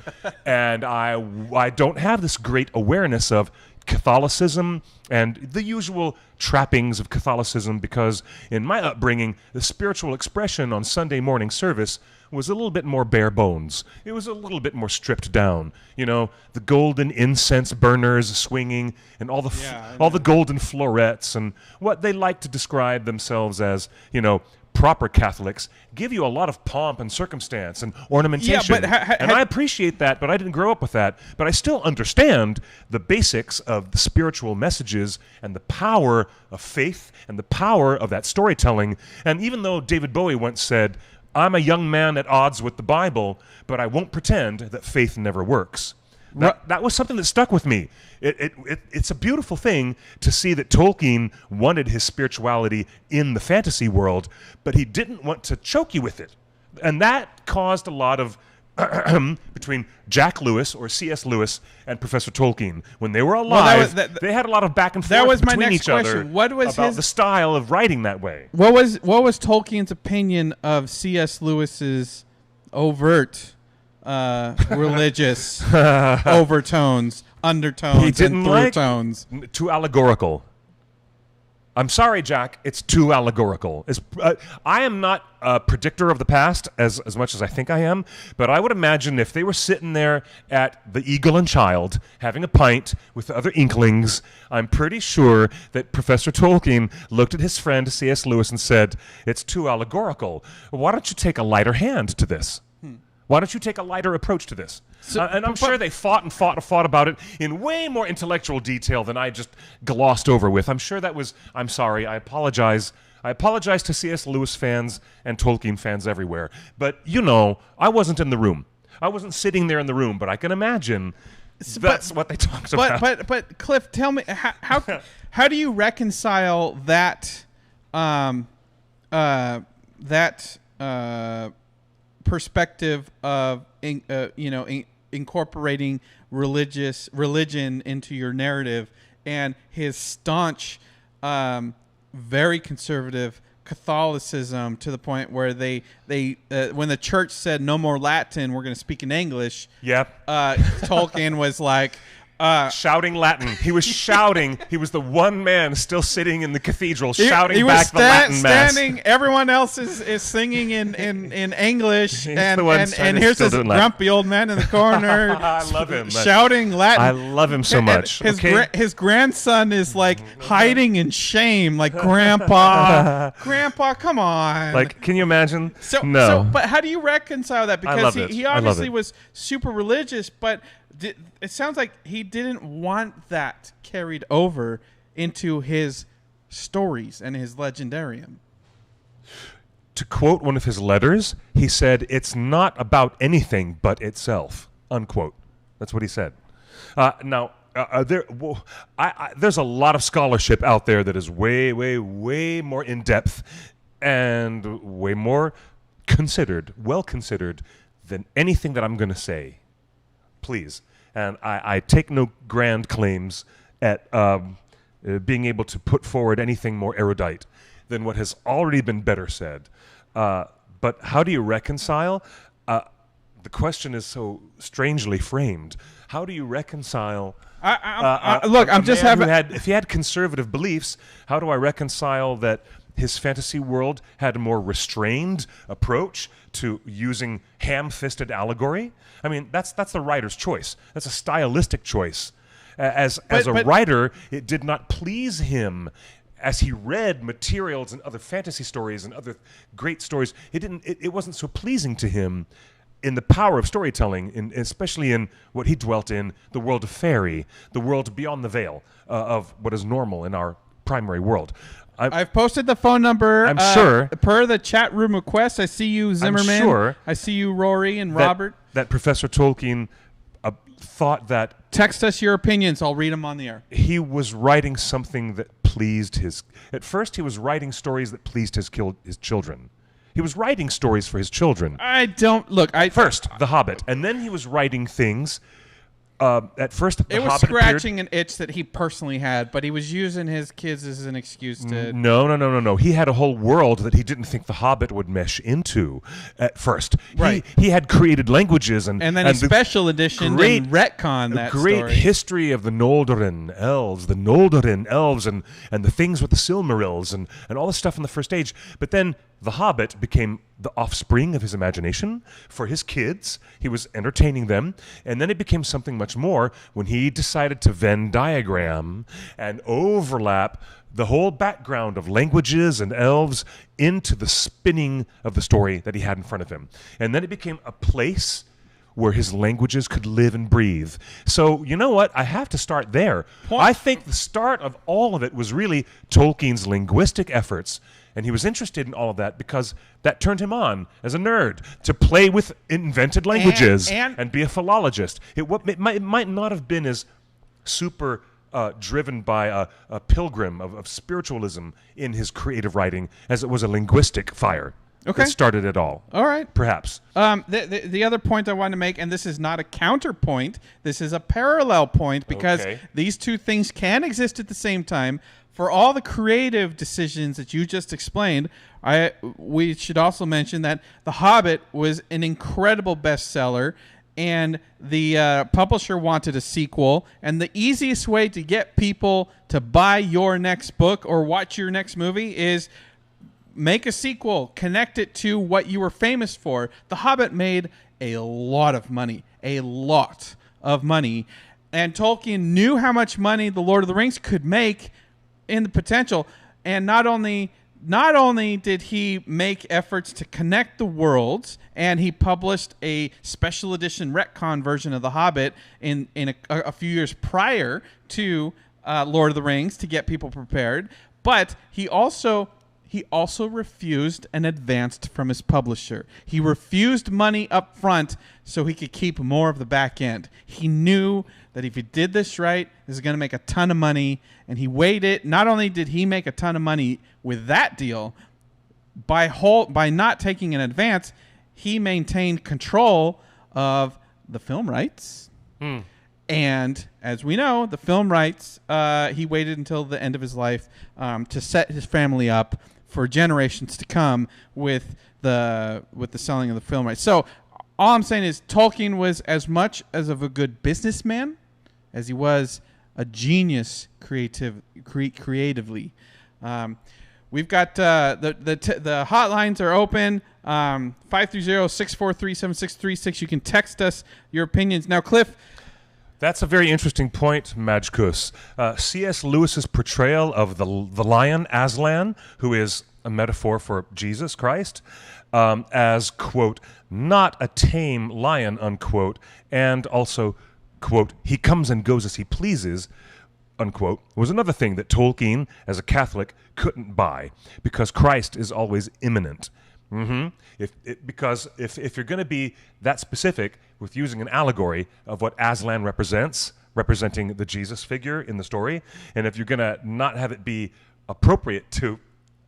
And I don't have this great awareness of Catholicism and the usual trappings of Catholicism, because in my upbringing, the spiritual expression on Sunday morning service was a little bit more bare bones. It was a little bit more stripped down. You know, the golden incense burners swinging and all the golden florets and what they like to describe themselves as, you know, proper Catholics give you a lot of pomp and circumstance and ornamentation. Yeah, but and I appreciate that, but I didn't grow up with that. But I still understand the basics of the spiritual messages and the power of faith and the power of that storytelling. And even though David Bowie once said, "I'm a young man at odds with the Bible, but I won't pretend that faith never works." That was something that stuck with me. It's a beautiful thing to see that Tolkien wanted his spirituality in the fantasy world, but he didn't want to choke you with it. And that caused a lot of between Jack Lewis or C.S. Lewis and Professor Tolkien. When they were alive, they had a lot of back and forth between each other about the style of writing that way. What was Tolkien's opinion of C.S. Lewis's overt religious overtones, undertones, and through-tones? Too allegorical. I'm sorry, Jack. It's too allegorical. I am not a predictor of the past as much as I think I am, but I would imagine if they were sitting there at the Eagle and Child having a pint with the other Inklings, I'm pretty sure that Professor Tolkien looked at his friend C.S. Lewis and said, "It's too allegorical. Why don't you take a lighter hand to this? Why don't you take a lighter approach to this?" And I'm sure they fought about it in way more intellectual detail than I just glossed over with. I'm sure that was, I'm sorry, I apologize. I apologize to C.S. Lewis fans and Tolkien fans everywhere. But, you know, I wasn't in the room. I wasn't sitting there in the room, but I can imagine that's what they talked about. But Cliff, tell me, how do you reconcile that perspective of incorporating religion into your narrative and his staunch, very conservative Catholicism, to the point where they when the church said no more Latin, we're going to speak in English. Yep. Tolkien was like, shouting Latin. He was shouting. He was the one man still sitting in the cathedral shouting he back the Latin mass. Everyone else is singing in English, and here's this grumpy Latin. old man in the corner. I love him. Shouting Latin. I love him so much. His grandson is like hiding in shame, like, Grandpa, come on. Like, can you imagine? But how do you reconcile that? Because he obviously was super religious, but it sounds like he didn't want that carried over into his stories and his legendarium. To quote one of his letters, he said, "It's not about anything but itself," unquote. That's what he said. There's a lot of scholarship out there that is way, way, way more in-depth and way more well considered than anything that I'm going to say. Please. And I take no grand claims at being able to put forward anything more erudite than what has already been better said. But how do you reconcile? The question is so strangely framed. How do you reconcile? Look, I'm just having. If he had conservative beliefs, how do I reconcile that his fantasy world had a more restrained approach to using ham-fisted allegory? I mean, that's the writer's choice. That's a stylistic choice. As a writer, it did not please him. As he read materials and other fantasy stories and other great stories, it wasn't so pleasing to him in the power of storytelling, especially in what he dwelt in, the world of fairy, the world beyond the veil of what is normal in our primary world. I've posted the phone number. I'm sure. Per the chat room request. I see you, Zimmerman. I'm sure. I see you, Rory and Robert. That Professor Tolkien thought that Text us your opinions. I'll read them on the air. he was writing something that pleased his. At first, he was writing stories that pleased his children. He was writing stories for his children. I don't look. First, The Hobbit, and then he was writing things. At first, The It was Hobbit scratching an itch that he personally had, but he was using his kids as an excuse to. No. He had a whole world that he didn't think The Hobbit would mesh into at first. Right. He had created languages and And then he special edition and retcon that great story. history of the Noldorin elves, and the things with the Silmarils and all the stuff in the First Age. But then The Hobbit became the offspring of his imagination for his kids. He was entertaining them. And then it became something much more when he decided to Venn diagram and overlap the whole background of languages and elves into the spinning of the story that he had in front of him. And then it became a place where his languages could live and breathe. So, you know what? I have to start there. I think the start of all of it was really Tolkien's linguistic efforts. And he was interested in all of that because that turned him on as a nerd to play with invented languages and be a philologist. It might not have been as super driven by a pilgrim of spiritualism in his creative writing as it was a linguistic fire. Okay. That started it all. All right. Perhaps. The other point I wanted to make, and this is not a counterpoint, this is a parallel point because these two things can exist at the same time. For all the creative decisions that you just explained, we should also mention that The Hobbit was an incredible bestseller, and the publisher wanted a sequel. And the easiest way to get people to buy your next book or watch your next movie is make a sequel, connect it to what you were famous for. The Hobbit made a lot of money, and Tolkien knew how much money The Lord of the Rings could make in the potential, and not only did he make efforts to connect the worlds, and he published a special edition retcon version of The Hobbit in a few years prior to Lord of the Rings to get people prepared, but he also refused an advance from his publisher. He refused money up front so he could keep more of the back end. He knew that if he did this right, this is going to make a ton of money, and he waited. Not only did he make a ton of money with that deal, by not taking an advance, he maintained control of the film rights. And as we know, the film rights, he waited until the end of his life to set his family up for generations to come with the selling of the film rights. So all I'm saying is Tolkien was as much as of a good businessman as he was a genius creatively. We've got the hotlines are open, 530-643-7636. You can text us your opinions. Now, Cliff, that's a very interesting point, Majkus. C.S. Lewis's portrayal of the lion Aslan, who is a metaphor for Jesus Christ, as, quote, not a tame lion, unquote, and also, quote, he comes and goes as he pleases, unquote, was another thing that Tolkien, as a Catholic, couldn't buy, because Christ is always imminent. Because if you're going to be that specific with using an allegory of what Aslan representing the Jesus figure in the story, and if you're going to not have it be appropriate to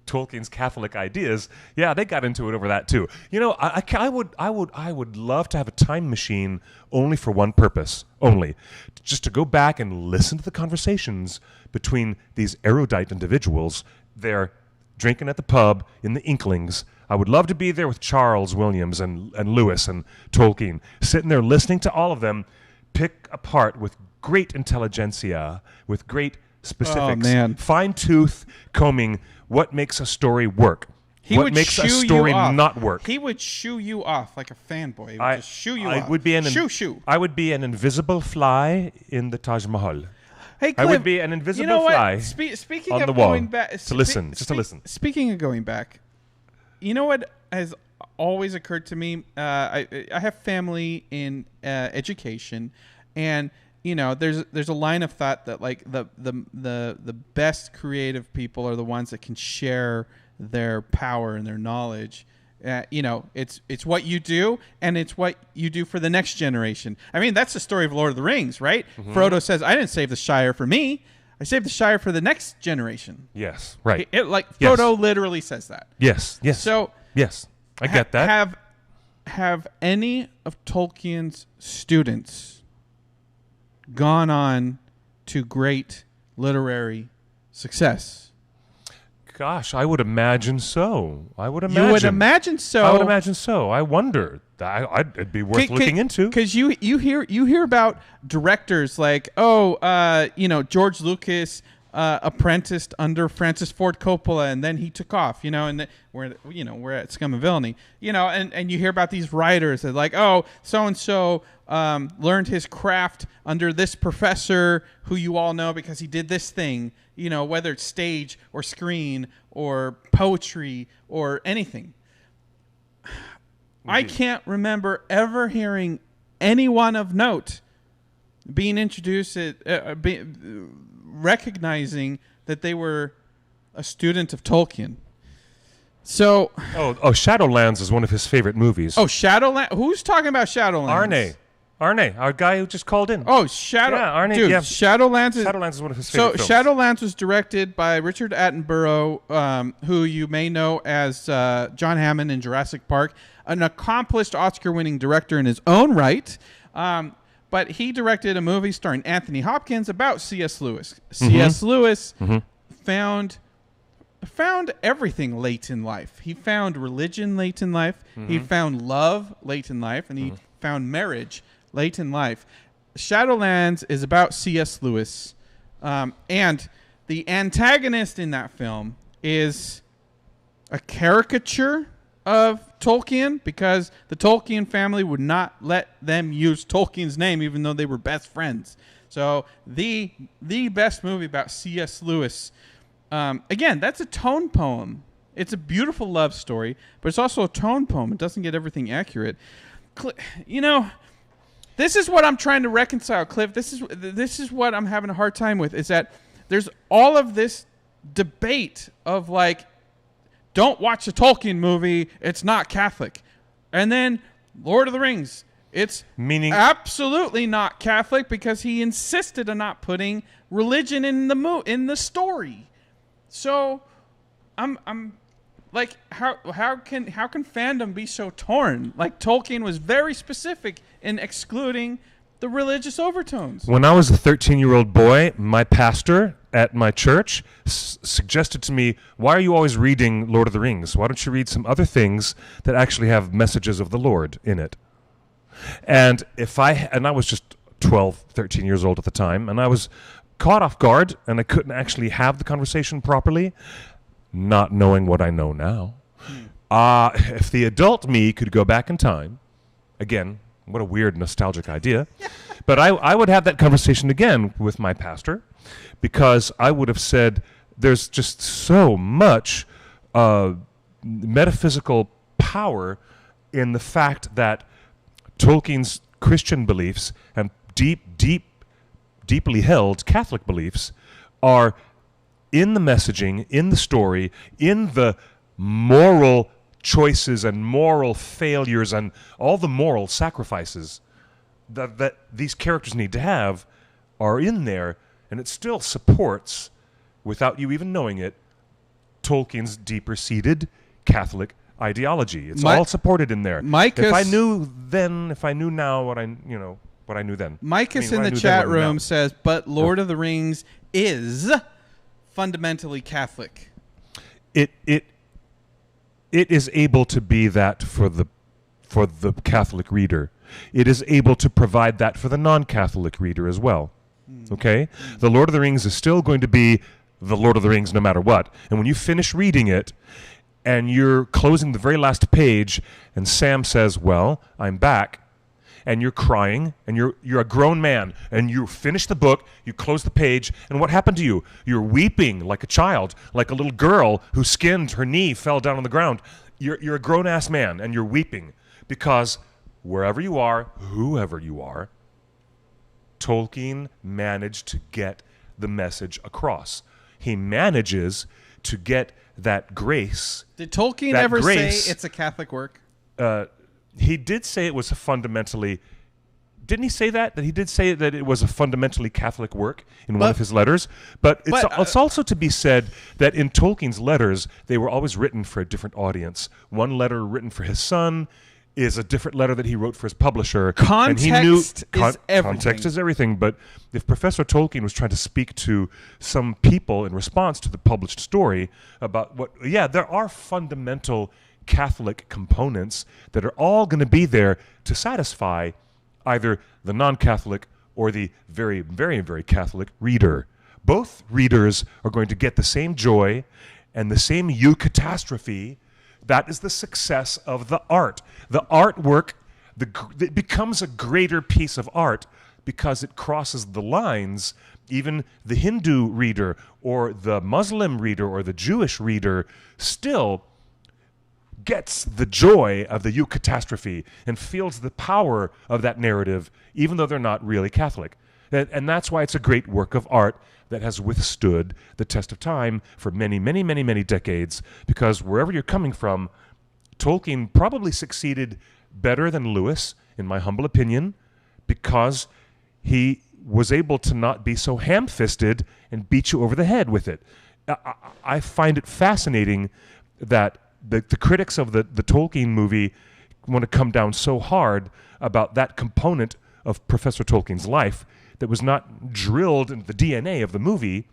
Tolkien's Catholic ideas, yeah, they got into it over that too. You know, I would love to have a time machine only for one purpose, just to go back and listen to the conversations between these erudite individuals. They're drinking at the pub in the Inklings. I would love to be there with Charles Williams and Lewis and Tolkien, sitting there listening to all of them pick apart with great intelligentsia, with great specifics, fine-tooth combing what makes a story work, what makes a story not work. He would shoo you off like a fanboy. He would just shoo you off. I would be an invisible fly in the Taj Mahal. Hey, Cliff, I would be an invisible fly speaking on of the wall going back, to listen. Speaking of going back, you know what has always occurred to me? I have family in education, and you know, there's a line of thought that like the best creative people are the ones that can share their power and their knowledge It's what you do, and it's what you do for the next generation. I mean, that's the story of Lord of the Rings, right? Mm-hmm. Frodo says, "I didn't save the Shire for me. I saved the Shire for the next generation." Yes, right. Frodo literally says that. Yes, yes. So yes, I get that. Have any of Tolkien's students gone on to great literary success? Gosh, I would imagine so. You would imagine so. I would imagine so. I wonder. It'd be worth looking into. Because you hear about directors like George Lucas apprenticed under Francis Ford Coppola, and then he took off. And we're at Scum and Villainy. And you hear about these writers that like, so and so learned his craft under this professor who you all know because he did this thing. Whether it's stage or screen or poetry or anything. I can't remember ever hearing anyone of note being introduced, recognizing that they were a student of Tolkien. So, Shadowlands is one of his favorite movies. Oh, Shadowlands? Who's talking about Shadowlands? Arne, our guy who just called in. Oh, Arne. Dude, yeah. Shadowlands is one of his favorite films. Shadowlands was directed by Richard Attenborough, who you may know as John Hammond in Jurassic Park, an accomplished Oscar-winning director in his own right. But he directed a movie starring Anthony Hopkins about C.S. Lewis. Mm-hmm. C.S. Lewis found everything late in life. He found religion late in life. Mm-hmm. He found love late in life, and he found marriage late in life. Shadowlands is about C.S. Lewis, and the antagonist in that film is a caricature of Tolkien because the Tolkien family would not let them use Tolkien's name even though they were best friends. So the best movie about C.S. Lewis, again, that's a tone poem. It's a beautiful love story, but it's also a tone poem. It doesn't get everything accurate. This is what I'm trying to reconcile, Cliff. This is what I'm having a hard time with, is that there's all of this debate of like, don't watch a Tolkien movie, it's not Catholic. And then Lord of the Rings, it's absolutely not Catholic because he insisted on not putting religion in the story. So I'm like, how can fandom be so torn? Like, Tolkien was very specific in excluding the religious overtones. When I was a 13-year-old boy, my pastor at my church suggested to me, "Why are you always reading Lord of the Rings? Why don't you read some other things that actually have messages of the Lord in it?" And I was just 12, 13 years old at the time, and I was caught off guard, and I couldn't actually have the conversation properly. Not knowing what I know now. If the adult me could go back in time, again, what a weird nostalgic idea, but I would have that conversation again with my pastor, because I would have said there's just so much metaphysical power in the fact that Tolkien's Christian beliefs and deeply held Catholic beliefs are in the messaging, in the story, in the moral choices and moral failures and all the moral sacrifices that these characters need to have are in there, and it still supports, without you even knowing it, Tolkien's deeper-seated Catholic ideology. It's all supported in there. If I knew now what I knew then. Micus in the chat room says, but Lord of the Rings is fundamentally Catholic. It is able to be that for the Catholic reader. It is able to provide that for the non-Catholic reader as well. Okay? The Lord of the Rings is still going to be the Lord of the Rings no matter what. And when you finish reading it and you're closing the very last page and Sam says, "Well, I'm back," and you're crying, and you're a grown man, and you finish the book, you close the page, and what happened to you? You're weeping like a child, like a little girl who skinned her knee, fell down on the ground. You're a grown-ass man, and you're weeping, because wherever you are, whoever you are, Tolkien managed to get the message across. He manages to get that grace. Did Tolkien that ever grace, say it's a Catholic work? He did say it was a fundamentally. Didn't he say that? That he did say that it was a fundamentally Catholic work in one of his letters? But it's also to be said that in Tolkien's letters, they were always written for a different audience. One letter written for his son is a different letter that he wrote for his publisher. Context and he knew, is everything. Context is everything. But if Professor Tolkien was trying to speak to some people in response to the published story about there are fundamental Catholic components that are all going to be there to satisfy either the non-Catholic or the very, very, very Catholic reader. Both readers are going to get the same joy and the same eucatastrophe. That is the success of the art. The artwork it becomes a greater piece of art because it crosses the lines. Even the Hindu reader or the Muslim reader or the Jewish reader still gets the joy of the eucatastrophe and feels the power of that narrative, even though they're not really Catholic. And that's why it's a great work of art that has withstood the test of time for many, many, many, many decades, because wherever you're coming from, Tolkien probably succeeded better than Lewis, in my humble opinion, because he was able to not be so ham-fisted and beat you over the head with it. I find it fascinating that the critics of the Tolkien movie want to come down so hard about that component of Professor Tolkien's life that was not drilled into the DNA of the movie,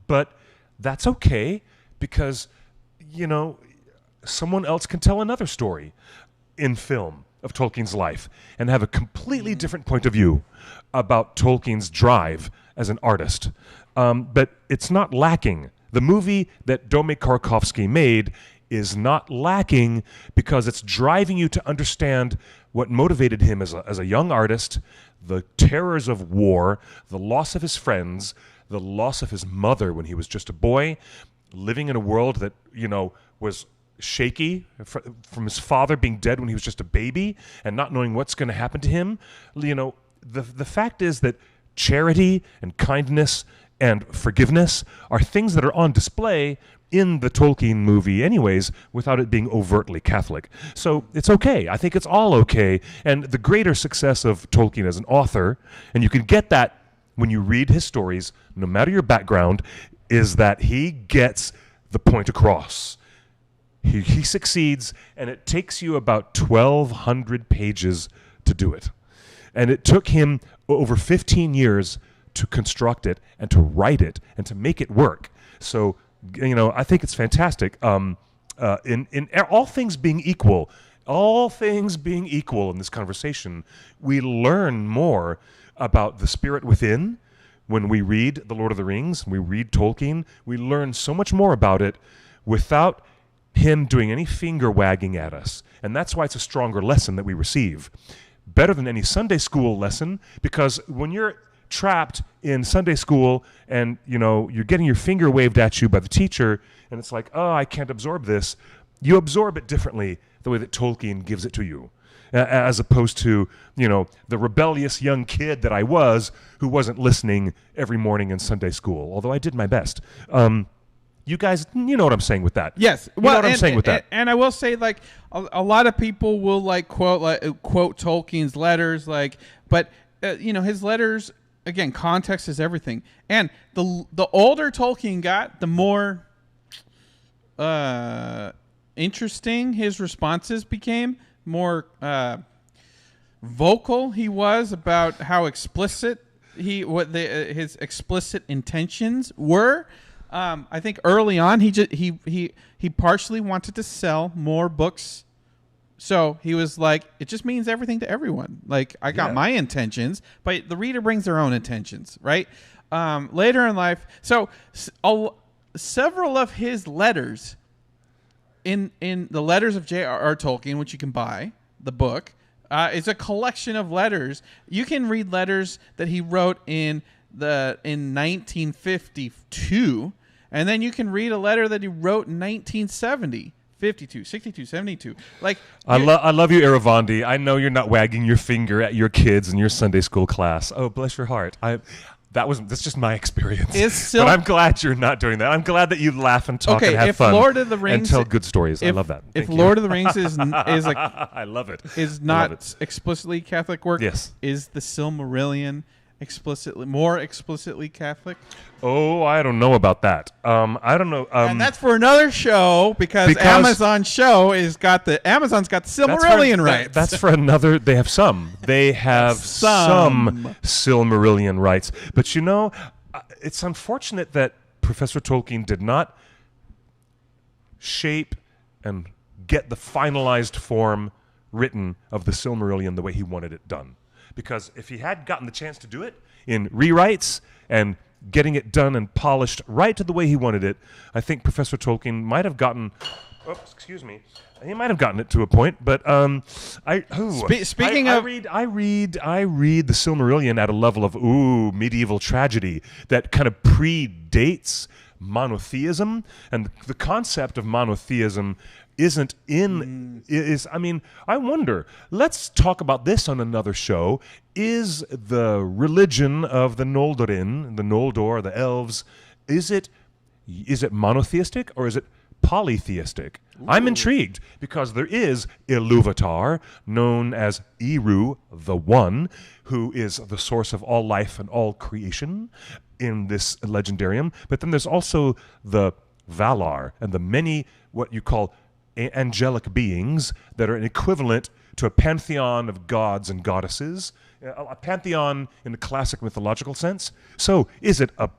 but that's okay because, someone else can tell another story in film of Tolkien's life and have a completely different point of view about Tolkien's drive as an artist. But it's not lacking. The movie that Dome Karkovsky made is not lacking because it's driving you to understand what motivated him as a young artist, the terrors of war, the loss of his friends, the loss of his mother when he was just a boy, living in a world that, was shaky from his father being dead when he was just a baby and not knowing what's going to happen to him. The fact is that charity and kindness and forgiveness are things that are on display in the Tolkien movie anyways, without it being overtly Catholic. So it's okay. I think it's all okay. And the greater success of Tolkien as an author, and you can get that when you read his stories, no matter your background, is that he gets the point across. He succeeds, and it takes you about 1,200 pages to do it. And it took him over 15 years to construct it and to write it and to make it work. So, I think it's fantastic. In all things being equal in this conversation, we learn more about the spirit within when we read The Lord of the Rings, we read Tolkien. We learn so much more about it without him doing any finger wagging at us. And that's why it's a stronger lesson that we receive. Better than any Sunday school lesson, because when you're trapped in Sunday school and you're getting your finger waved at you by the teacher and it's like, oh, I can't absorb this, you absorb it differently the way that Tolkien gives it to you, as opposed to the rebellious young kid that I was who wasn't listening every morning in Sunday school, although I did my best. You guys, you know what I'm saying with that. Yes. You know what I'm saying with that. And I will say, a lot of people will quote Tolkien's letters, but his letters, again, context is everything. And the older Tolkien got, the more interesting his responses became, more vocal he was about how explicit his explicit intentions were. I think early on he partially wanted to sell more books. So he was like, it just means everything to everyone. I got my intentions, but the reader brings their own intentions, right? Later in life, so several of his letters in the Letters of J.R.R. Tolkien, which you can buy, the book, is a collection of letters. You can read letters that he wrote in 1952, and then you can read a letter that he wrote in 1970. 52, 62, 72. I love you, Iravandi. I know you're not wagging your finger at your kids in your Sunday school class. Oh, bless your heart. That's just my experience. But I'm glad you're not doing that. I'm glad that you laugh and talk and have fun. Lord of the Rings and tell good stories. I love that. If Lord of the Rings is I love it. Is not explicitly Catholic work. Yes. Is the Silmarillion more explicitly Catholic? Oh, I don't know about that. I don't know. And that's for another show because Amazon's got the Silmarillion rights. That's for another. They have some. They have some Silmarillion rights. But it's unfortunate that Professor Tolkien did not shape and get the finalized form written of the Silmarillion the way he wanted it done. Because if he had gotten the chance to do it in rewrites and getting it done and polished right to the way he wanted it, I think Professor Tolkien might have gotten. Excuse me. He might have gotten it to a point, but I read the Silmarillion at a level of medieval tragedy that kind of predates monotheism, and the concept of monotheism isn't I wonder, let's talk about this on another show. Is the religion of the Noldor, the elves, is it monotheistic or is it polytheistic? Ooh. I'm intrigued because there is Iluvatar, known as Eru, the One, who is the source of all life and all creation in this legendarium. But then there's also the Valar and the many what you call angelic beings that are an equivalent to a pantheon of gods and goddesses, a pantheon in the classic mythological sense. So is it a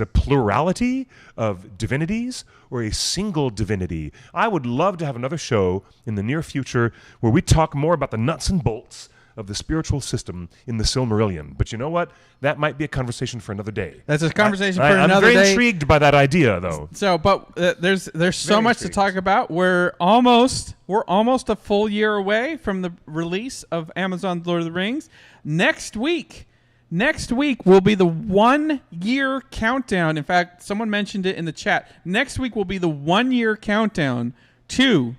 plurality of divinities or a single divinity? I would love to have another show in the near future where we talk more about the nuts and bolts of the spiritual system in the Silmarillion. But you know what? That might be a conversation for another day. That's a conversation for another day. I'm very intrigued by that idea, though. So, but there's so much to talk about. We're almost a full year away from the release of Amazon's Lord of the Rings. Next week will be the 1 year countdown. In fact, someone mentioned it in the chat. Next week will be the 1 year countdown to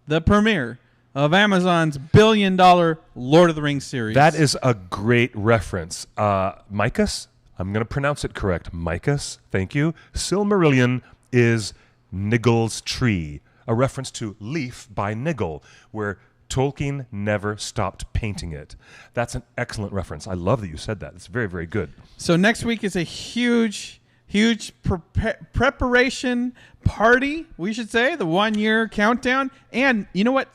the premiere of Amazon's billion-dollar Lord of the Rings series. That is a great reference. Micus, I'm going to pronounce it correct. Micus, thank you. Silmarillion is Niggle's tree, a reference to Leaf by Niggle, where Tolkien never stopped painting it. That's an excellent reference. I love that you said that. It's very, very good. So next week is a huge preparation party, we should say, the 1 year countdown. And you know what?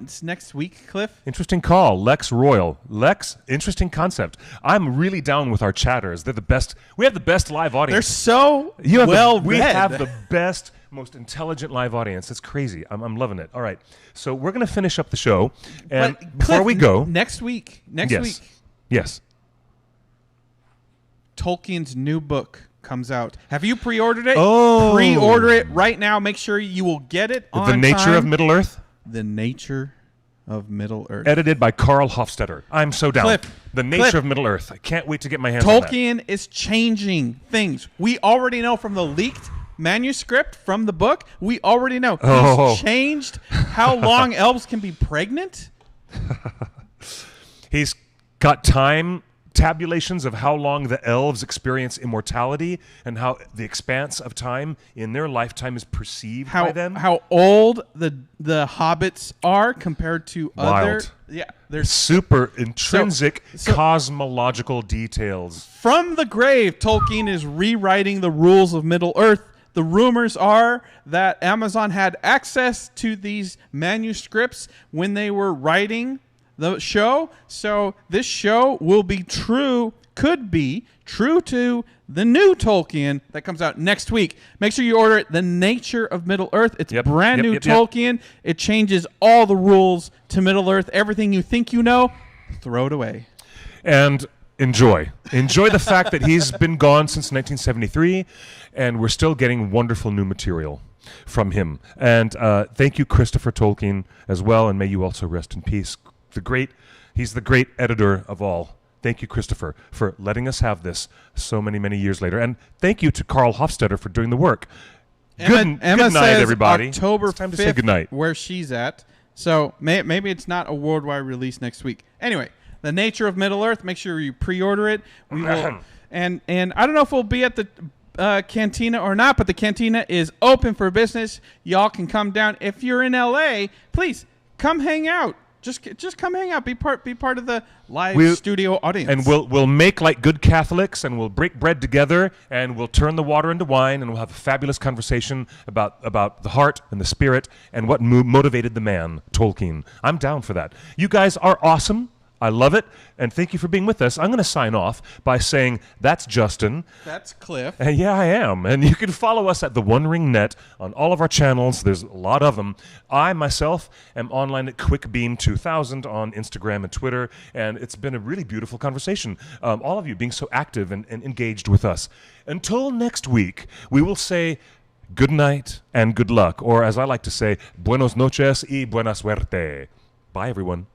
It's next week, Cliff? Interesting call. Lex Royal. Lex, interesting concept. I'm really down with our chatters. They're the best. We have the best live audience. They're so well-read. We have the best, most intelligent live audience. It's crazy. I'm loving it. All right. So we're going to finish up the show. And before we go. Next week. Yes. Tolkien's new book comes out. Have you pre-ordered it? Oh. Pre-order it right now. Make sure you will get it on time. The Nature of Middle-earth? The Nature of Middle-earth. Edited by Carl Hofstetter. I'm so down. Cliff. The Nature of Middle-earth. I can't wait to get my hands on that. Tolkien is changing things. We already know from the leaked manuscript from the book. We already know. He's changed how long elves can be pregnant. He's got time tabulations of how long the elves experience immortality and how the expanse of time in their lifetime is perceived by them. How old the hobbits are compared to other. Yeah, they're super intrinsic cosmological details. From the grave, Tolkien is rewriting the rules of Middle-earth. The rumors are that Amazon had access to these manuscripts when they were writing the show. So this show could be true to the new Tolkien that comes out next week. Make sure you order it. The Nature of Middle-earth. It's brand new Tolkien. It changes all the rules to Middle-earth. Everything you think you know, throw it away. And enjoy the fact that he's been gone since 1973, and we're still getting wonderful new material from him. And thank you, Christopher Tolkien, as well, and may you also rest in peace. He's the great editor of all. Thank you, Christopher, for letting us have this so many, many years later. And thank you to Carl Hofstetter for doing the work. Emma good night, says everybody. October it's time 5th, to say good night. Where she's at. So maybe it's not a worldwide release next week. Anyway, The Nature of Middle-earth. Make sure you pre-order it. We will. And I don't know if we'll be at the Cantina or not, but the Cantina is open for business. Y'all can come down. If you're in LA, please come hang out. Just come hang out. Be part of the live studio audience. And we'll make like good Catholics, and we'll break bread together, and we'll turn the water into wine, and we'll have a fabulous conversation about the heart and the spirit and what motivated the man, Tolkien. I'm down for that. You guys are awesome. I love it, and thank you for being with us. I'm going to sign off by saying that's Justin. That's Cliff. And yeah, I am. And you can follow us at The Wandering Net on all of our channels. There's a lot of them. I, myself, am online at QuickBeam2000 on Instagram and Twitter, and it's been a really beautiful conversation. All of you being so active and engaged with us. Until next week, we will say good night and good luck, or as I like to say, buenos noches y buena suerte. Bye, everyone.